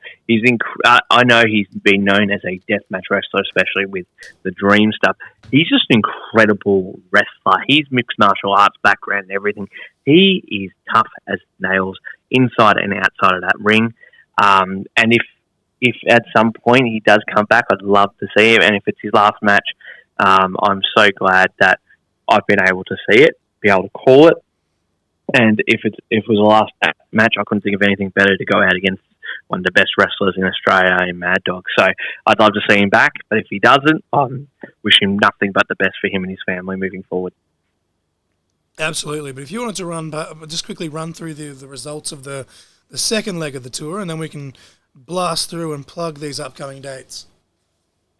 Speaker 3: I know he's been known as a deathmatch wrestler, especially with the Dream stuff. He's just an incredible wrestler. He's mixed martial arts background and everything. He is tough as nails inside and outside of that ring. And if at some point he does come back, I'd love to see him. And if it's his last match, I'm so glad that I've been able to see it, be able to call it. And if it was the last match, I couldn't think of anything better to go out against one of the best wrestlers in Australia in Mad Dog. So I'd love to see him back. But if he doesn't, I wish him nothing but the best for him and his family moving forward.
Speaker 1: Absolutely. But if you wanted to just quickly run through the results of the second leg of the tour, and then we can blast through and plug these upcoming dates.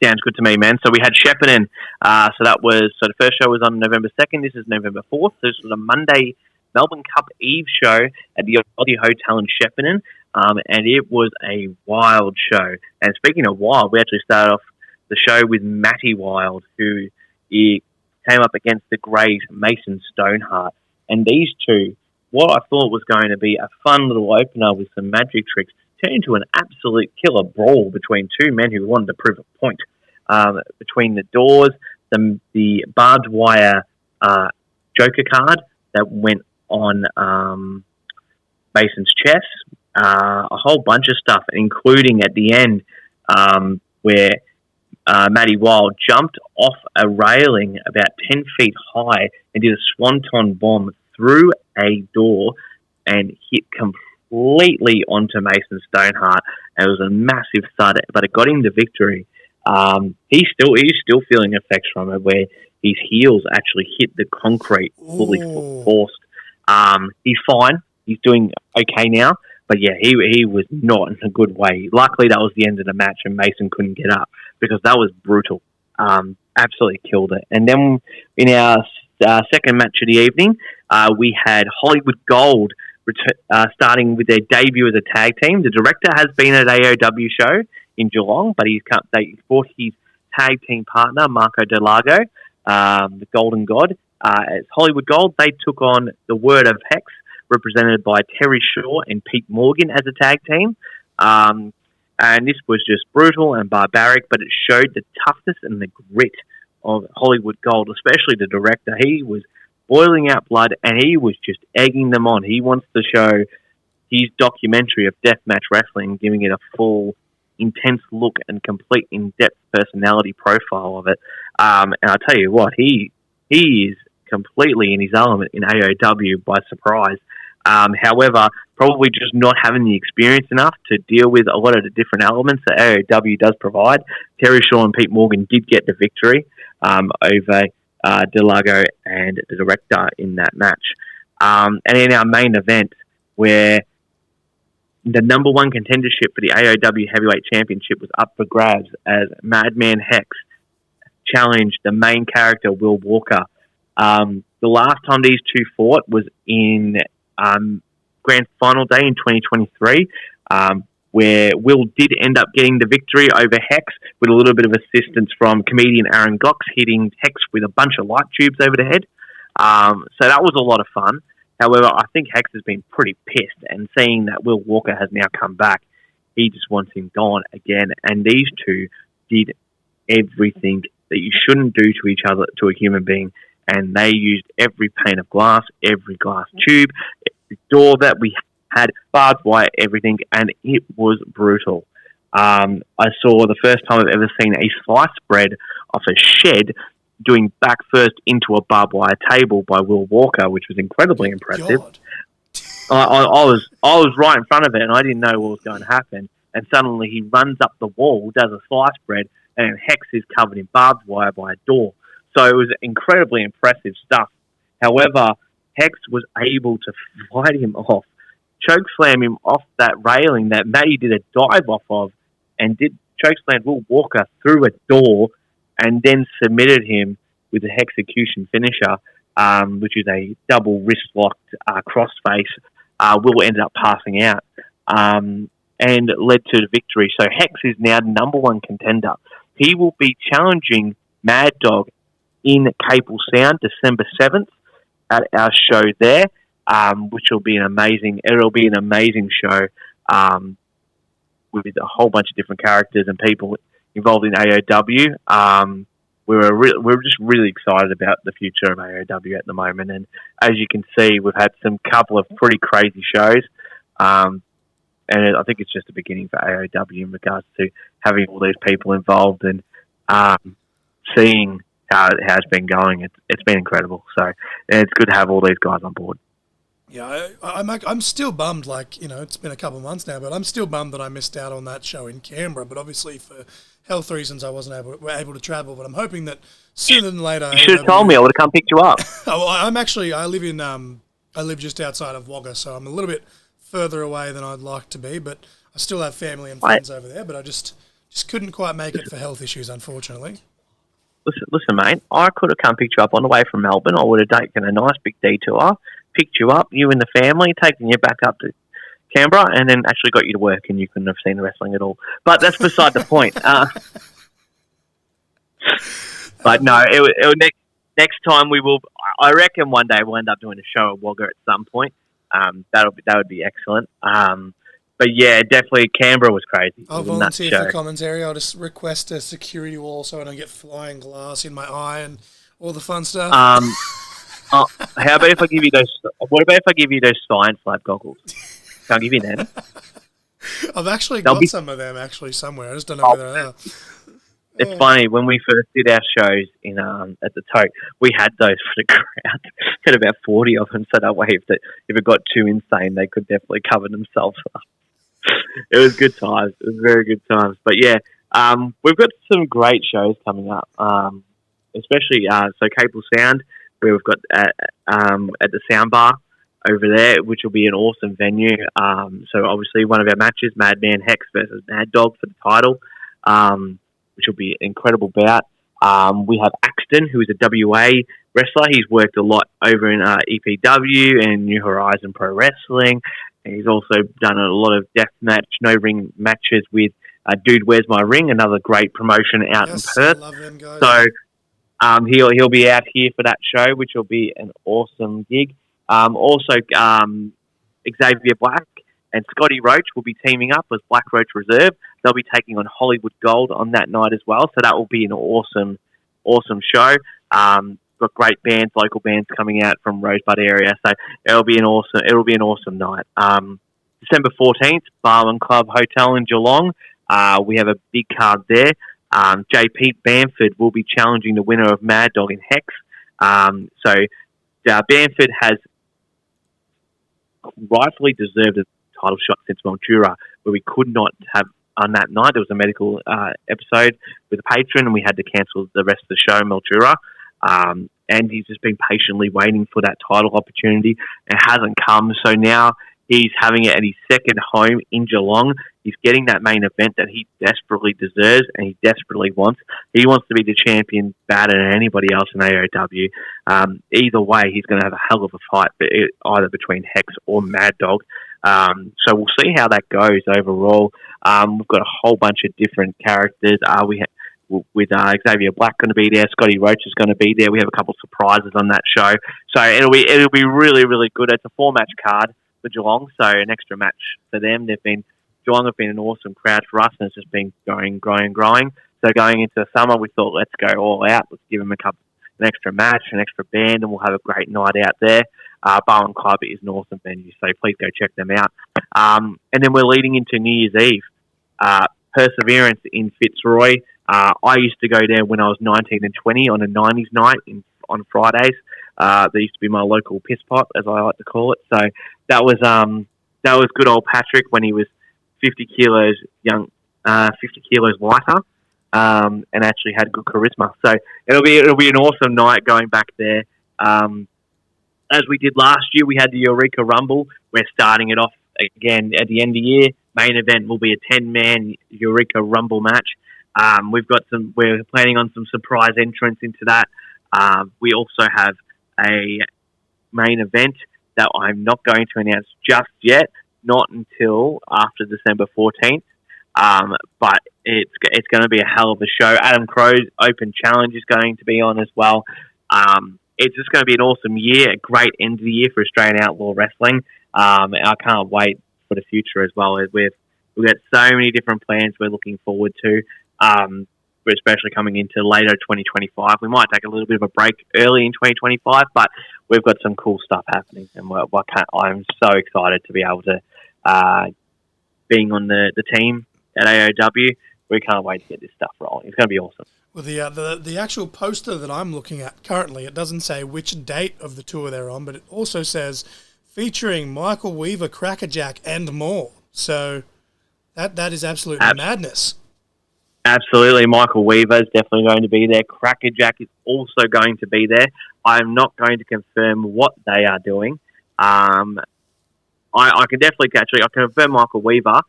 Speaker 3: Sounds good to me, man. So we had Shepparton. So the first show was on November 2nd. This is November 4th. So this was a Monday Melbourne Cup Eve show at the Aussie Hotel in Shepparton, and it was a wild show. And speaking of wild, we actually started off the show with Matty Wild, who came up against the Greys, Mason Stoneheart. And these two, what I thought was going to be a fun little opener with some magic tricks, turned into an absolute killer brawl between two men who wanted to prove a point. Between the doors, the barbed wire Joker card that went on Mason's chest, a whole bunch of stuff, including at the end where Matty Wild jumped off a railing about 10 feet high and did a swanton bomb through a door and hit completely onto Mason Stoneheart. And it was a massive thud, but it got him the victory. He's still feeling effects from it, where his heels actually hit the concrete fully forced. He's fine. He's doing okay now. But yeah, he was not in a good way. Luckily, that was the end of the match and Mason couldn't get up because that was brutal. Absolutely killed it. And then in our second match of the evening, we had Hollywood Gold starting with their debut as a tag team. The director has been at AOW show in Geelong, but they fought his tag team partner, Marco Delago, the Golden God. As Hollywood Gold, they took on the Word of Hex, represented by Terry Shaw and Pete Morgan as a tag team. And this was just brutal and barbaric, but it showed the toughness and the grit of Hollywood Gold, especially the director. He was boiling out blood and he was just egging them on. He wants to show his documentary of deathmatch wrestling, giving it a full, intense look and complete in-depth personality profile of it. And I'll tell you what, he is completely in his element in AOW by surprise. However, probably just not having the experience enough to deal with a lot of the different elements that AOW does provide. Terry Shaw and Pete Morgan did get the victory over Delago and the director in that match. And in our main event, where the number one contendership for the AOW Heavyweight Championship was up for grabs as Madman Hex challenged the main character, Will Walker. The last time these two fought was in Grand Final Day in 2023, where Will did end up getting the victory over Hex with a little bit of assistance from comedian Aaron Gox, hitting Hex with a bunch of light tubes over the head. So that was a lot of fun. However, I think Hex has been pretty pissed, and seeing that Will Walker has now come back, he just wants him gone again. And these two did everything that you shouldn't do to each other, to a human being, and they used every pane of glass, every glass tube, every door that we had, barbed wire, everything, and it was brutal. I saw the first time I've ever seen a slice bread off a shed doing back first into a barbed wire table by Will Walker, which was incredibly impressive. I was right in front of it, and I didn't know what was going to happen. And suddenly he runs up the wall, does a slice bread, and Hex is covered in barbed wire by a door. So it was incredibly impressive stuff. However, Hex was able to fight him off, chokeslam him off that railing that Matty did a dive off of, and did chokeslam Will Walker through a door and then submitted him with a hexecution finisher, which is a double wrist-locked crossface. Will ended up passing out and led to the victory. So Hex is now number one contender. He will be challenging Mad Dog in Capel Sound December 7th at our show there, which will be an amazing show with a whole bunch of different characters and people involved in AOW. We're just really excited about the future of AOW at the moment, and as you can see, we've had some couple of pretty crazy shows, and I think it's just the beginning for AOW in regards to having all these people involved and seeing how it has been going. It's been incredible. So it's good to have all these guys on board.
Speaker 1: Yeah, I'm still bummed. It's been a couple of months now, but I'm still bummed that I missed out on that show in Canberra. But obviously, for health reasons, I wasn't able to travel. But I'm hoping that sooner than later.
Speaker 3: You should have told me. I would have come picked you up.
Speaker 1: I live just outside of Wagga, so I'm a little bit further away than I'd like to be. But I still have family and friends over there. But I just couldn't quite make it for health issues, unfortunately.
Speaker 3: Listen, mate. I could have come picked you up on the way from Melbourne. I would have taken a nice big detour, picked you up, you and the family, taken you back up to Canberra, and then actually got you to work, and you couldn't have seen the wrestling at all. But that's beside the point. But no, next time we will. I reckon one day we'll end up doing a show at Wagga at some point. That would be excellent. But yeah, definitely Canberra was crazy.
Speaker 1: I'll volunteer for commentary. I'll just request a security wall so I don't get flying glass in my eye and all the fun stuff.
Speaker 3: How about if I give you those? What about if I give you those Science Lab goggles? Can I give you them?
Speaker 1: I've actually got some of them somewhere. I just don't know where they are.
Speaker 3: It's funny, when we first did our shows in at the Tote, we had those for the crowd. Had about 40 of them, so that way if it got too insane, they could definitely cover themselves up. It was good times. It was very good times. But yeah, we've got some great shows coming up, especially Capel Sound, where we've got at the Soundbar over there, which will be an awesome venue. So obviously one of our matches, Madman Hex versus Mad Dog for the title, which will be an incredible bout. We have Axton, who is a WA wrestler. He's worked a lot over in EPW and New Horizon Pro Wrestling. And he's also done a lot of deathmatch, no-ring matches with Dude Where's My Ring, another great promotion out in Perth.
Speaker 1: I love them guys.
Speaker 3: So he'll be out here for that show, which will be an awesome gig. Also, Xavier Black and Scotty Roach will be teaming up as Black Roach Reserve. They'll be taking on Hollywood Gold on that night as well. So that will be an awesome show. Got great bands, local bands coming out from Rosebud area. So it'll be an awesome night. December 14th, Barwon Club Hotel in Geelong. We have a big card there. J. Pete Bamford will be challenging the winner of Mad Dog and Hex. So Bamford has rightfully deserved a title shot since Mildura, where we could not have on that night. There was a medical episode with a patron, and we had to cancel the rest of the show, Mildura. And he's just been patiently waiting for that title opportunity. It hasn't come, so now he's having it at his second home in Geelong. He's getting that main event that he desperately deserves and he desperately wants. He wants to be the champion better than anybody else in AOW. Either way, he's going to have a hell of a fight, either between Hex or Mad Dog. So we'll see how that goes overall. We've got a whole bunch of different characters. With Xavier Black going to be there, Scotty Roach is going to be there. We have a couple of surprises on that show, so it'll be really, really good. It's a 4-match card for Geelong, so an extra match for them. Geelong have been an awesome crowd for us, and it's just been growing. So going into the summer, we thought, let's go all out. Let's give them an extra match, an extra band, and we'll have a great night out there. Barwon Club is an awesome venue, so please go check them out. And then we're leading into New Year's Eve. Perseverance in Fitzroy. I used to go there when I was 19 and 20 on a 90s night on Fridays. There used to be my local piss pot, as I like to call it. So that was good old Patrick when he was 50 kilos lighter, and actually had good charisma. So it'll be an awesome night going back there. As we did last year, we had the Eureka Rumble. We're starting it off again at the end of the year. Main event will be a 10-man Eureka Rumble match. We're planning on some surprise entrants into that. We also have a main event that I'm not going to announce just yet, not until after December 14th. But it's going to be a hell of a show. Adam Crow's Open Challenge is going to be on as well. It's just going to be an awesome year, a great end of the year for Australian Outlaw Wrestling. I can't wait for the future as well. We've got so many different plans we're looking forward to, especially coming into later 2025. We might take a little bit of a break early in 2025, but we've got some cool stuff happening, and I'm so excited to be able to being on the team at AOW. We can't wait to get this stuff rolling. It's going to be awesome.
Speaker 1: Well, the actual poster that I'm looking at currently, it doesn't say which date of the tour they're on, but it also says featuring Michael Weaver, Crackerjack, and more. So that is absolutely madness.
Speaker 3: Absolutely. Michael Weaver is definitely going to be there. Crackerjack is also going to be there. I'm not going to confirm what they are doing. I can definitely I can confirm Michael Weaver.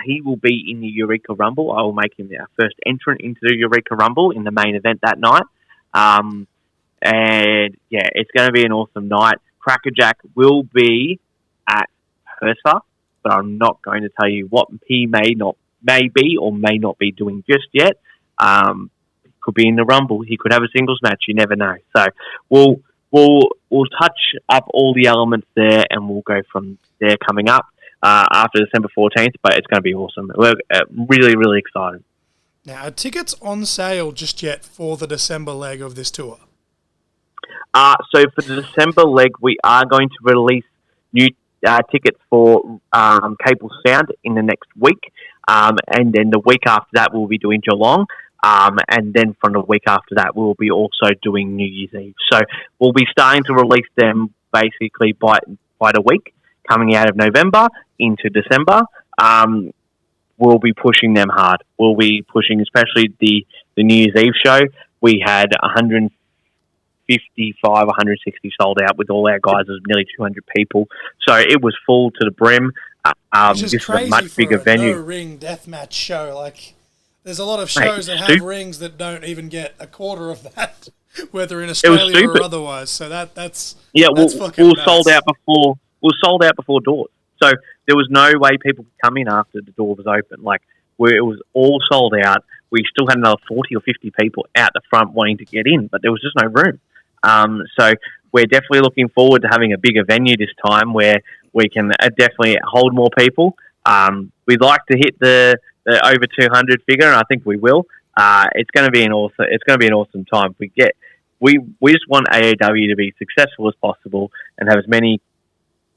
Speaker 3: He will be in the Eureka Rumble. I will make him our first entrant into the Eureka Rumble in the main event that night. And yeah, it's going to be an awesome night. Crackerjack will be at Hurley, but I'm not going to tell you what he may be or may not be doing just yet. Could be in the Rumble. He could have a singles match. You never know. So we'll touch up all the elements there, and we'll go from there coming up after December 14th. But it's going to be awesome. We're really, really excited.
Speaker 1: Now, are tickets on sale just yet for the December leg of this tour?
Speaker 3: So for the December leg, we are going to release new tickets for Cable Sound in the next week. And then the week after that, we'll be doing Geelong. And then from the week after that, we'll be also doing New Year's Eve. So we'll be starting to release them basically by the week, coming out of November into December. We'll be pushing them hard. We'll be pushing, especially the New Year's Eve show. We had 155, 160 sold out with all our guys. It was nearly 200 people. So it was full to the brim.
Speaker 1: This is a much bigger venue. No-ring deathmatch show. Like, there's a lot of shows that have rings that don't even get a quarter of that, whether in Australia or otherwise. So that's fucking nuts.
Speaker 3: sold out before. We were sold out before doors. So there was no way people could come in after the door was open. Like, it was all sold out. We still had another 40 or 50 people out the front wanting to get in, but there was just no room. So we're definitely looking forward to having a bigger venue this time where we can definitely hold more people. We'd like to hit the over 200 figure, and I think we will. It's going to be an awesome time. We just want AOW to be successful as possible and have as many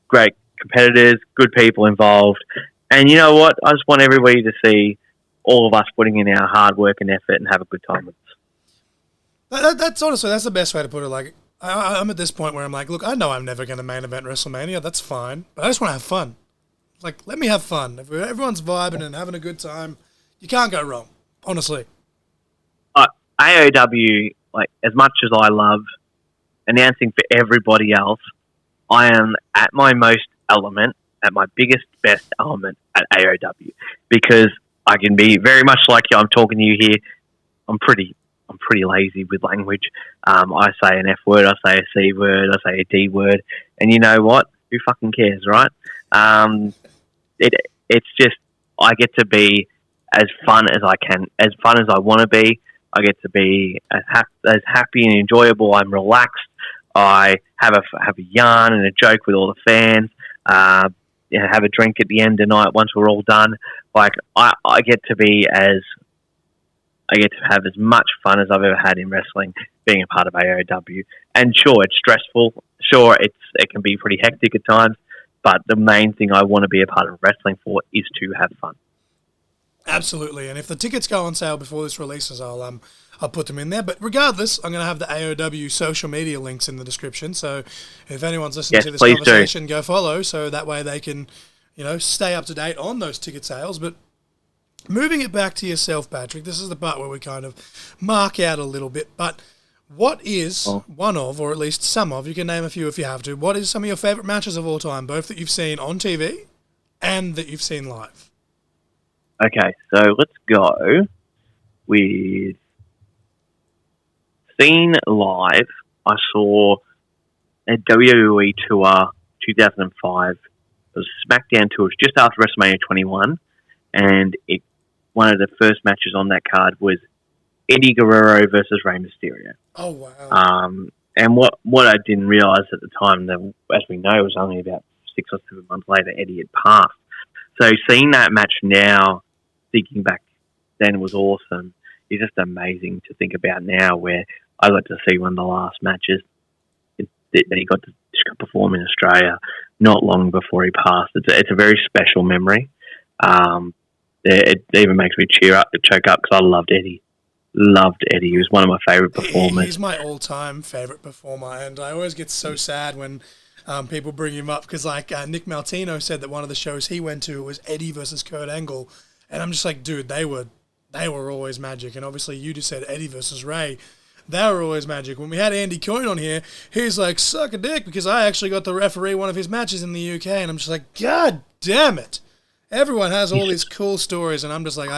Speaker 3: great competitors, good people involved. And you know what? I just want everybody to see all of us putting in our hard work and effort and have a good time with us.
Speaker 1: That's honestly, that's the best way to put it. Like, I'm at this point where I'm like, look, I know I'm never going to main event WrestleMania. That's fine. But I just want to have fun. Like, let me have fun. If everyone's vibing and having a good time, you can't go wrong, honestly.
Speaker 3: AOW, like, as much as I love announcing for everybody else, I am at my most element, at my biggest, best element at AOW, because I can be very much like you. I'm talking to you here. I'm pretty lazy with language. I say an F word, I say a C word, I say a D word, and you know what? Who fucking cares, right? It's just, I get to be as fun as I can, as fun as I want to be. I get to be as happy and enjoyable. I'm relaxed. I have a yarn and a joke with all the fans. Have a drink at the end of the night once we're all done. Like, I get to have as much fun as I've ever had in wrestling, being a part of AOW. And sure, it's stressful. Sure, it can be pretty hectic at times. But the main thing I want to be a part of wrestling for is to have fun.
Speaker 1: Absolutely. And if the tickets go on sale before this releases, I'll put them in there. But regardless, I'm going to have the AOW social media links in the description. So if anyone's listening to this conversation, go follow. So that way they can, stay up to date on those ticket sales. But moving it back to yourself, Patrick, this is the part where we kind of mark out a little bit. But what is one of, or at least some of, you can name a few if you have to, what is some of your favourite matches of all time, both that you've seen on TV and that you've seen live?
Speaker 3: Okay, so let's go with seen live. I saw a WWE tour 2005. It was a SmackDown tour. It was just after WrestleMania 21, and one of the first matches on that card was Eddie Guerrero versus Rey Mysterio.
Speaker 1: Oh, wow.
Speaker 3: And what I didn't realise at the time, that, as we know, it was only about 6 or 7 months later, Eddie had passed. So seeing that match now, thinking back then, was awesome. It's just amazing to think about now, where I got to see one of the last matches that he got to perform in Australia not long before he passed. It's a very special memory. It even makes me choke up because I loved Eddie. He was one of my favourite performers.
Speaker 1: He's my all-time favourite performer, and I always get so sad when people bring him up, because like Nick Maltino said that one of the shows he went to was Eddie versus Kurt Angle, and I'm just like, dude, they were always magic. And obviously you just said Eddie versus Ray. They were always magic. When we had Andy Coyne on here, he's like, suck a dick, because I actually got to referee one of his matches in the UK, and I'm just like, God damn it. Everyone has all these cool stories, and I'm just like,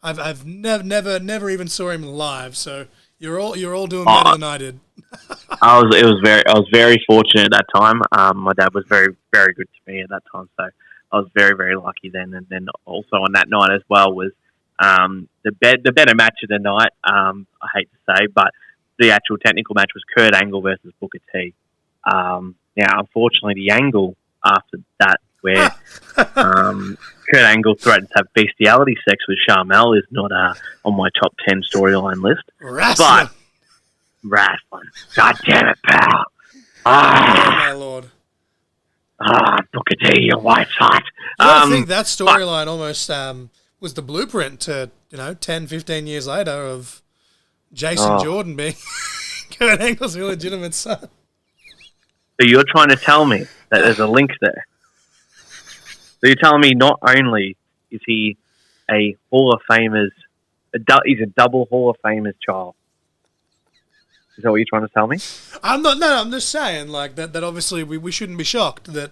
Speaker 1: I've never even saw him live, so you're all doing better than I did.
Speaker 3: I was very fortunate at that time. My dad was very, very good to me at that time, so I was very, very lucky then. And then also on that night as well was the better match of the night. I hate to say, but the actual technical match was Kurt Angle versus Booker T. Now, unfortunately, the angle after that, where Kurt Angle threatened to have bestiality sex with Sharmell, is not on my top 10 storyline list.
Speaker 1: Wrestling.
Speaker 3: God damn it, pal.
Speaker 1: Oh, my Lord.
Speaker 3: Booker T, your wife's hot.
Speaker 1: I think that storyline almost was the blueprint to, 10, 15 years later of Jason Jordan being Kurt Angle's illegitimate son.
Speaker 3: So you're trying to tell me that there's a link there? So you're telling me not only is he a Hall of Famers, he's a double Hall of Famers child. Is that what you're trying to tell me?
Speaker 1: I'm not. No, I'm just saying like that obviously we shouldn't be shocked that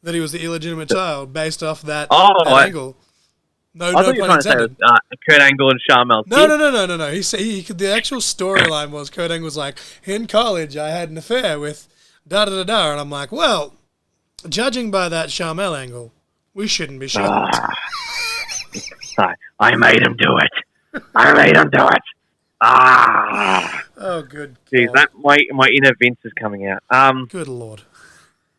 Speaker 1: he was the illegitimate child based off that angle. No,
Speaker 3: I thought you were trying to say it was, Kurt Angle and Sharmell.
Speaker 1: No. The actual storyline was Kurt Angle was like, in college I had an affair with da-da-da-da, and I'm like, well, judging by that Sharmell angle, we shouldn't be shocked.
Speaker 3: I made him do it.
Speaker 1: Oh, good God.
Speaker 3: Jeez, that my inner Vince is coming out.
Speaker 1: Good Lord.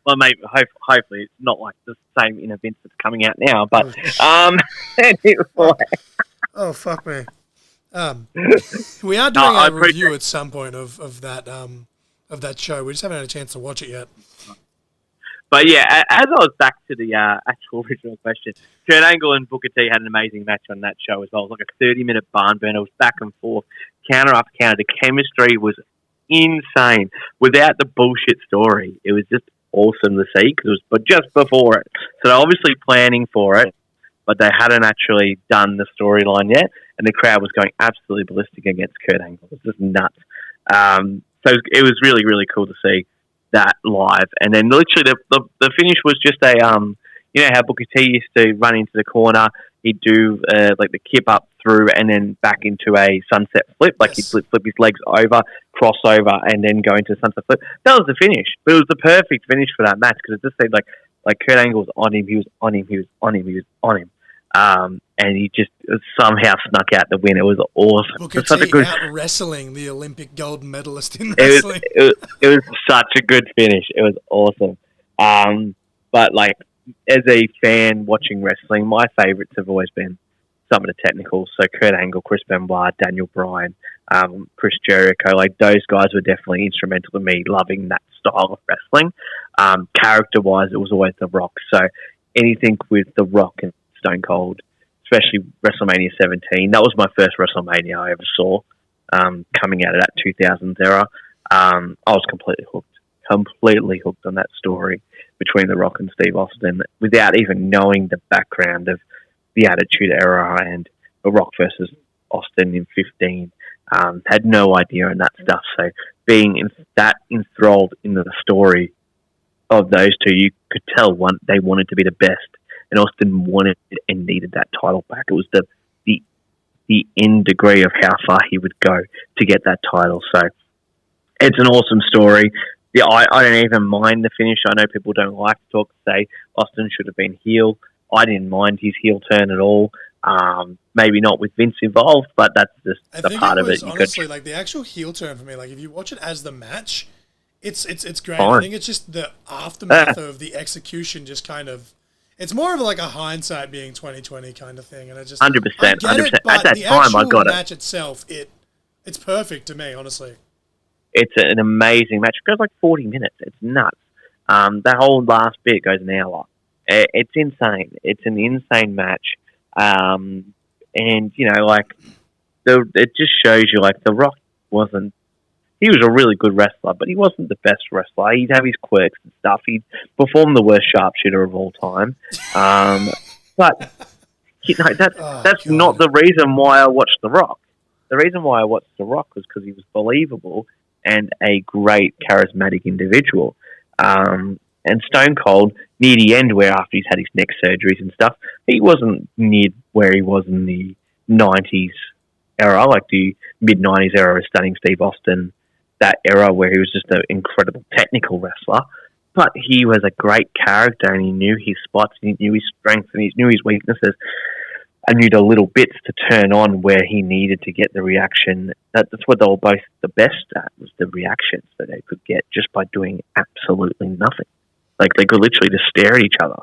Speaker 3: Well, maybe hopefully it's not like the same inner Vince that's coming out now, but anyway.
Speaker 1: Oh, fuck me. We are doing a review at some point of that show. We just haven't had a chance to watch it yet.
Speaker 3: But yeah, as I was back to the actual original question, Kurt Angle and Booker T had an amazing match on that show as well. It was like a 30-minute barn burner. It was back and forth, counter after counter. The chemistry was insane. Without the bullshit story, it was just awesome to see because it was just before it. So they're obviously planning for it, but they hadn't actually done the storyline yet, and the crowd was going absolutely ballistic against Kurt Angle. It was just nuts. So it was really, really cool to see that live. And then literally the finish was just a, you know how Booker T used to run into the corner, he'd do like the kip up through and then back into a sunset flip, like he'd flip his legs over, cross over, and then go into a sunset flip. That was the finish. But it was the perfect finish for that match because it just seemed like Kurt Angle was on him, he was on him. And he just somehow snuck out the win. It was awesome.
Speaker 1: Booker T out wrestling the Olympic gold medalist in wrestling.
Speaker 3: It was such a good finish. It was awesome. But like as a fan watching wrestling, my favourites have always been some of the technicals. So Kurt Angle, Chris Benoit, Daniel Bryan, Chris Jericho. Like those guys were definitely instrumental to me loving that style of wrestling. Character-wise, it was always The Rock. So anything with The Rock and Stone Cold, especially WrestleMania 17. That was my first WrestleMania I ever saw, coming out of that 2000s era. I was completely hooked on that story between The Rock and Steve Austin without even knowing the background of the Attitude Era and The Rock versus Austin in 15. Had no idea on that stuff. So being that enthralled into the story of those two, you could tell they wanted to be the best. And Austin wanted and needed that title back. It was the the end degree of how far he would go to get that title. So it's an awesome story. Yeah, I don't even mind the finish. I know people don't like to talk, say Austin should have been heel. I didn't mind his heel turn at all. Maybe not with Vince involved, but that's just a part of it.
Speaker 1: Honestly, like the actual heel turn for me, like if you watch it as the match, it's great.
Speaker 3: Fine.
Speaker 1: I think it's just the aftermath of the execution just kind of, it's more of like a hindsight being 2020 kind of thing. And I just
Speaker 3: 100%.
Speaker 1: I get
Speaker 3: 100%.
Speaker 1: it, but
Speaker 3: At that
Speaker 1: the
Speaker 3: time, I got
Speaker 1: actual
Speaker 3: it.
Speaker 1: match itself, it's perfect to me, honestly.
Speaker 3: It's an amazing match. It goes like 40 minutes. It's nuts. That whole last bit goes an hour. It's insane. It's an insane match. And, you know, like, it just shows you, like, The Rock he was a really good wrestler, but he wasn't the best wrestler. He'd have his quirks and stuff. He'd perform the worst sharpshooter of all time. But, you know, that's not the reason why I watched The Rock. The reason why I watched The Rock was because he was believable and a great, charismatic individual. And Stone Cold, near the end, where after he's had his neck surgeries and stuff, he wasn't near where he was in the 90s era, like the mid-90s era of Stunning Steve Austin, that era where he was just an incredible technical wrestler. But he was a great character, and he knew his spots, and he knew his strengths, and he knew his weaknesses, and knew the little bits to turn on where he needed to get the reaction. That's what they were both the best at, was the reactions that they could get just by doing absolutely nothing. Like, they could literally just stare at each other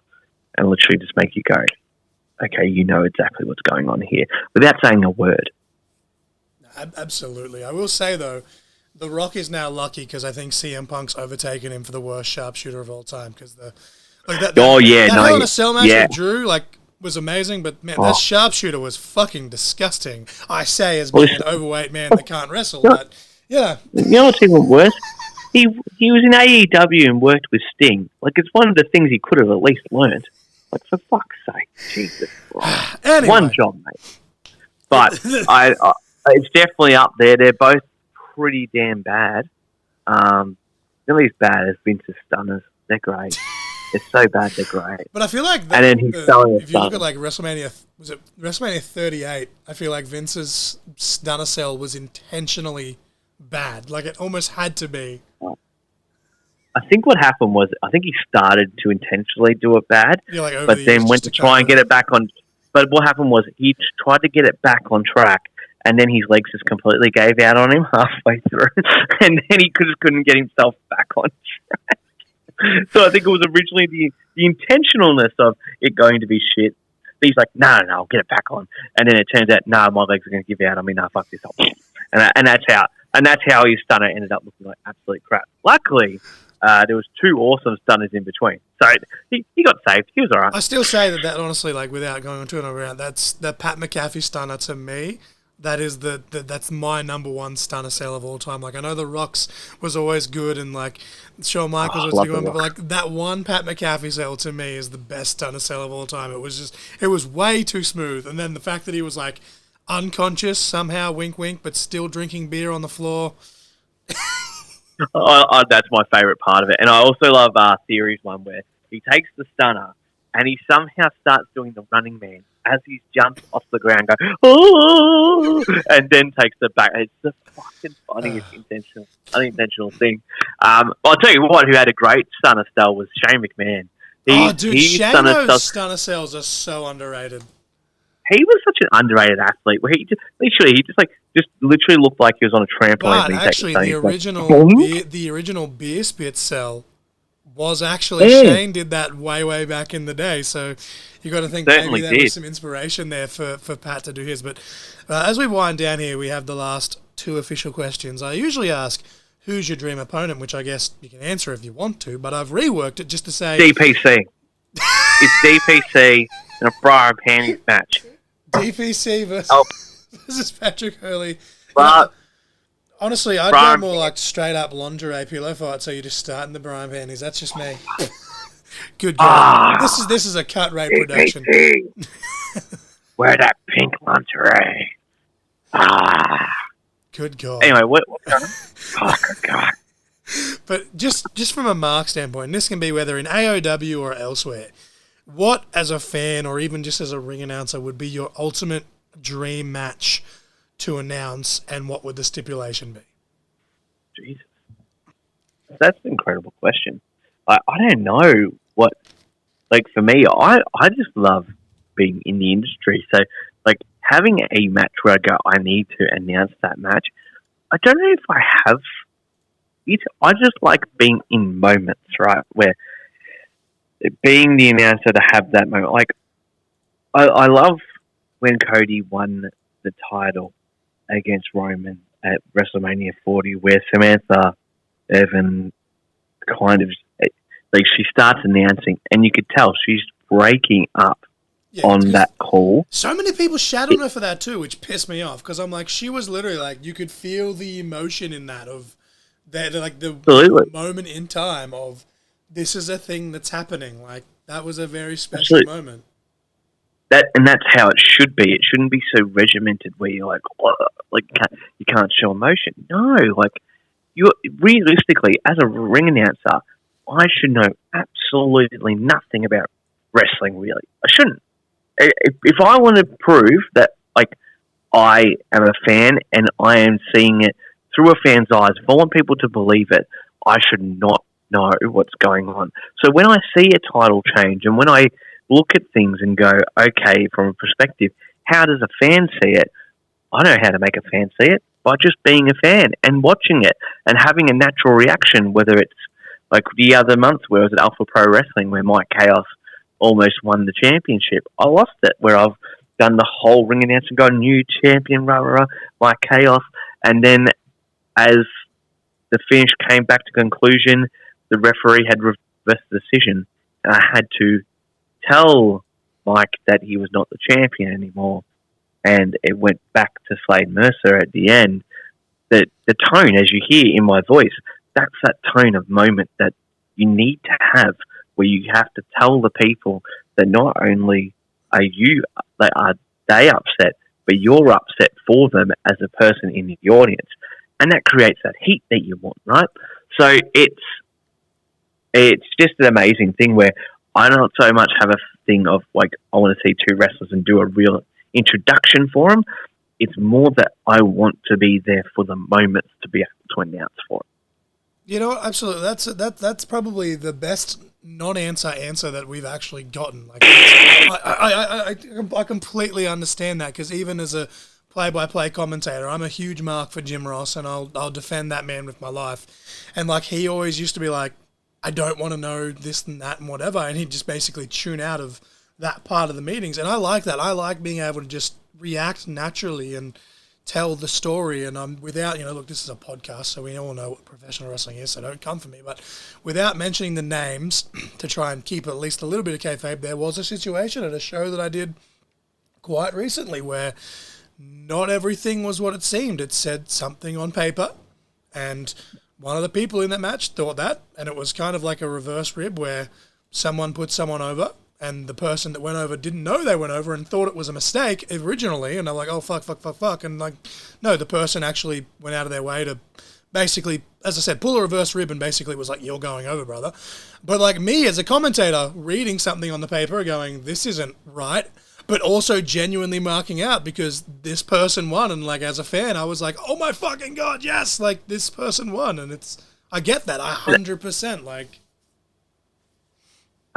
Speaker 3: and literally just make you go, okay, you know exactly what's going on here, without saying a word.
Speaker 1: Absolutely. I will say, though, The Rock is now lucky because I think CM Punk's overtaken him for the worst sharpshooter of all time. Because that Hell in a Cell match with Drew, like, was amazing, but man, that sharpshooter was fucking disgusting. I say as being an overweight man that can't wrestle, but yeah.
Speaker 3: You know what's even worse? He was in AEW and worked with Sting. Like, it's one of the things he could have at least learned. Like, for fuck's sake, Jesus Christ.
Speaker 1: Anyway.
Speaker 3: One job, mate. But it's definitely up there. They're both pretty damn bad. Not as bad as Vince's stunners. They're great. They're so bad, they're great.
Speaker 1: But I feel like
Speaker 3: if
Speaker 1: you look at like WrestleMania 38, I feel like Vince's stunner cell was intentionally bad. Like, it almost had to be.
Speaker 3: I think what happened was, I think he started to intentionally do it bad, but then went to try and get it back on. But what happened was, he tried to get it back on track, and then his legs just completely gave out on him halfway through, and then he just couldn't get himself back on track. So I think it was originally the intentionalness of it going to be shit. But he's like, no, I'll get it back on. And then it turns out, no, my legs are going to give out on me. No, fuck this up. And that's how his stunner ended up looking like absolute crap. Luckily, there was two awesome stunners in between. So he got saved. He was all right.
Speaker 1: I still say that honestly, like, without going on to another round, that's the Pat McAfee stunner to me. That is that's my number one stunner cell of all time. Like, I know The Rock's was always good, and like Shawn Michaels was good, but like that one Pat McAfee cell to me is the best stunner cell of all time. It was way too smooth, and then the fact that he was like unconscious somehow, wink wink, but still drinking beer on the floor.
Speaker 3: That's my favourite part of it, and I also love Theory's one where he takes the stunner and he somehow starts doing the running man as he jumps off the ground, oh, and then takes it back. It's the fucking funniest unintentional thing. I'll tell you what, who had a great stunner cell was Shane McMahon.
Speaker 1: Shane's stunner cells are so underrated.
Speaker 3: He was such an underrated athlete where he just literally looked like he was on a trampoline.
Speaker 1: But actually, the original beer spit cell was actually Shane did that way back in the day. So you got to think maybe there was some inspiration there for Pat to do his. But as we wind down here, we have the last two official questions. I usually ask, who's your dream opponent, which I guess you can answer if you want to, but I've reworked it just to say...
Speaker 3: DPC. It's DPC in a bra and panties match.
Speaker 1: DPC versus Patrick Hurley.
Speaker 3: But...
Speaker 1: Honestly, I'd go more like straight up lingerie pillow fight, so you just start in the Brian panties. That's just me. Good God. This is a cut rate production.
Speaker 3: Wear that pink lingerie.
Speaker 1: Good God.
Speaker 3: Anyway, what oh, good God.
Speaker 1: But just from a mark standpoint, and this can be whether in AOW or elsewhere, what as a fan or even just as a ring announcer would be your ultimate dream match to announce, and what would the stipulation be?
Speaker 3: Jesus. That's an incredible question. I don't know what, like, for me, I just love being in the industry. So, like, having a match where I go, I need to announce that match, I don't know if I have it. I just like being in moments, right, where being the announcer to have that moment. Like, I love when Cody won the title against Roman at WrestleMania 40, where Samantha Evan kind of, like, she starts announcing, and you could tell she's breaking up on that call.
Speaker 1: So many people shat on her for that too, which pissed me off, because I'm like, she was literally like, you could feel the emotion in that of that, like the moment in time of this is a thing that's happening. Like, that was a very special moment.
Speaker 3: And that's how it should be. It shouldn't be so regimented where you're like, oh, like you can't show emotion. No, like, you realistically, as a ring announcer, I should know absolutely nothing about wrestling. Really, I shouldn't. If I want to prove that, like, I am a fan and I am seeing it through a fan's eyes, if I want people to believe it, I should not know what's going on. So when I see a title change and when I look at things and go, okay, from a perspective, how does a fan see it? I know how to make a fan see it by just being a fan and watching it and having a natural reaction, whether it's like the other month where I was at Alpha Pro Wrestling where Mike Chaos almost won the championship. I lost it, where I've done the whole ring announcement, got a new champion, Mike Chaos, and then as the finish came back to conclusion, the referee had reversed the decision, and I had to tell Mike that he was not the champion anymore, and it went back to Slade Mercer at the end. The tone, as you hear in my voice, that's that tone of moment that you need to have, where you have to tell the people that not only are they upset, but you're upset for them as a person in the audience. And that creates that heat that you want, right? So it's just an amazing thing where I don't so much have a thing of, like, I want to see two wrestlers and do a real introduction for them. It's more that I want to be there for the moments to be able to announce for them.
Speaker 1: You know what? Absolutely. That's probably the best non-answer that we've actually gotten. Like, I completely understand that, because even as a play-by-play commentator, I'm a huge mark for Jim Ross, and I'll defend that man with my life. And, like, he always used to be like, I don't want to know this and that and whatever, and he'd just basically tune out of that part of the meetings. And I like that. I like being able to just react naturally and tell the story, and without, look, this is a podcast, so we all know what professional wrestling is, so don't come for me, but without mentioning the names, to try and keep at least a little bit of kayfabe, there was a situation at a show that I did quite recently where not everything was what it seemed. It said something on paper, and one of the people in that match thought that, and it was kind of like a reverse rib where someone put someone over, and the person that went over didn't know they went over and thought it was a mistake originally, and they're like, oh, fuck, and, like, no, the person actually went out of their way to basically, as I said, pull a reverse rib, and basically was like, you're going over, brother. But, like, me as a commentator reading something on the paper going, this isn't right, but also genuinely marking out because this person won, and, like, as a fan, I was like, oh my fucking God, yes, like, this person won, and I get that, 100%, like...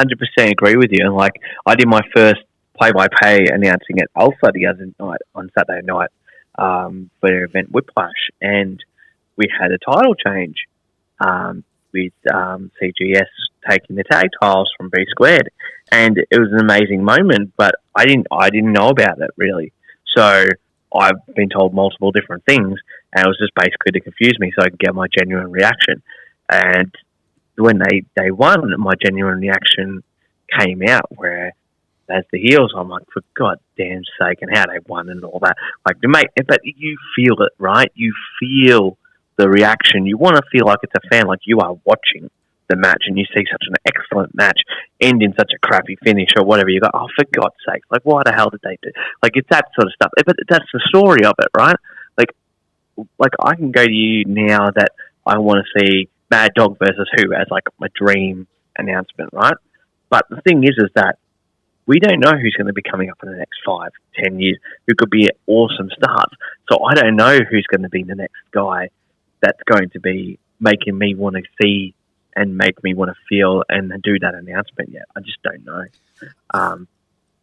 Speaker 3: 100% agree with you. And, like, I did my first play-by-play announcing at Alpha the other night, on Saturday night, for their event Whiplash, and we had a title change with CGS taking the tag titles from B Squared, and it was an amazing moment. But I didn't know about it really, so I've been told multiple different things, and it was just basically to confuse me so I could get my genuine reaction. And when they won, my genuine reaction came out where, as the heels, I'm like, for God damn sake, and how they won and all that. Like, mate, but you feel it, right? You feel the reaction. You want to feel like it's a fan, like you are watching the match and you see such an excellent match end in such a crappy finish or whatever. You go, oh, for God's sake, like, why the hell did they do? Like, it's that sort of stuff. But that's the story of it, right? Like I can go to you now that I want to see Mad Dog versus who as, like, my dream announcement, right? But the thing is that we don't know who's going to be coming up in the next 5-10 years, who could be awesome stars. So I don't know who's going to be the next guy that's going to be making me want to see and make me want to feel and do that announcement yet. I just don't know.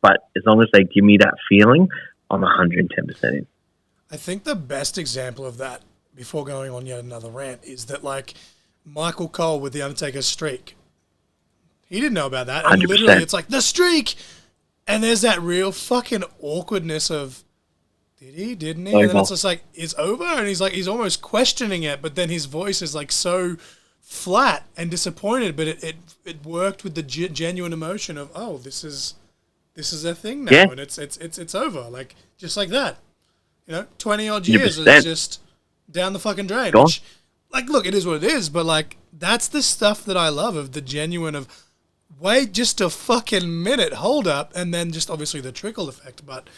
Speaker 3: But as long as they give me that feeling, I'm 110% in.
Speaker 1: I think the best example of that, before going on yet another rant, is that, like, Michael Cole with the Undertaker's streak. He didn't know about that. And
Speaker 3: 100%.
Speaker 1: literally, it's like, the streak! And there's that real fucking awkwardness of, did he? Didn't he? And then it's just like, it's over? And he's like, he's almost questioning it, but then his voice is like so flat and disappointed, but it worked with the genuine emotion of, oh, this is a thing now, and it's over, like, just like that. 20 odd years is just down the fucking drain. Which, like, look, it is what it is, but like, that's the stuff that I love, of the genuine of, wait just a fucking minute, hold up, and then just obviously the trickle effect. But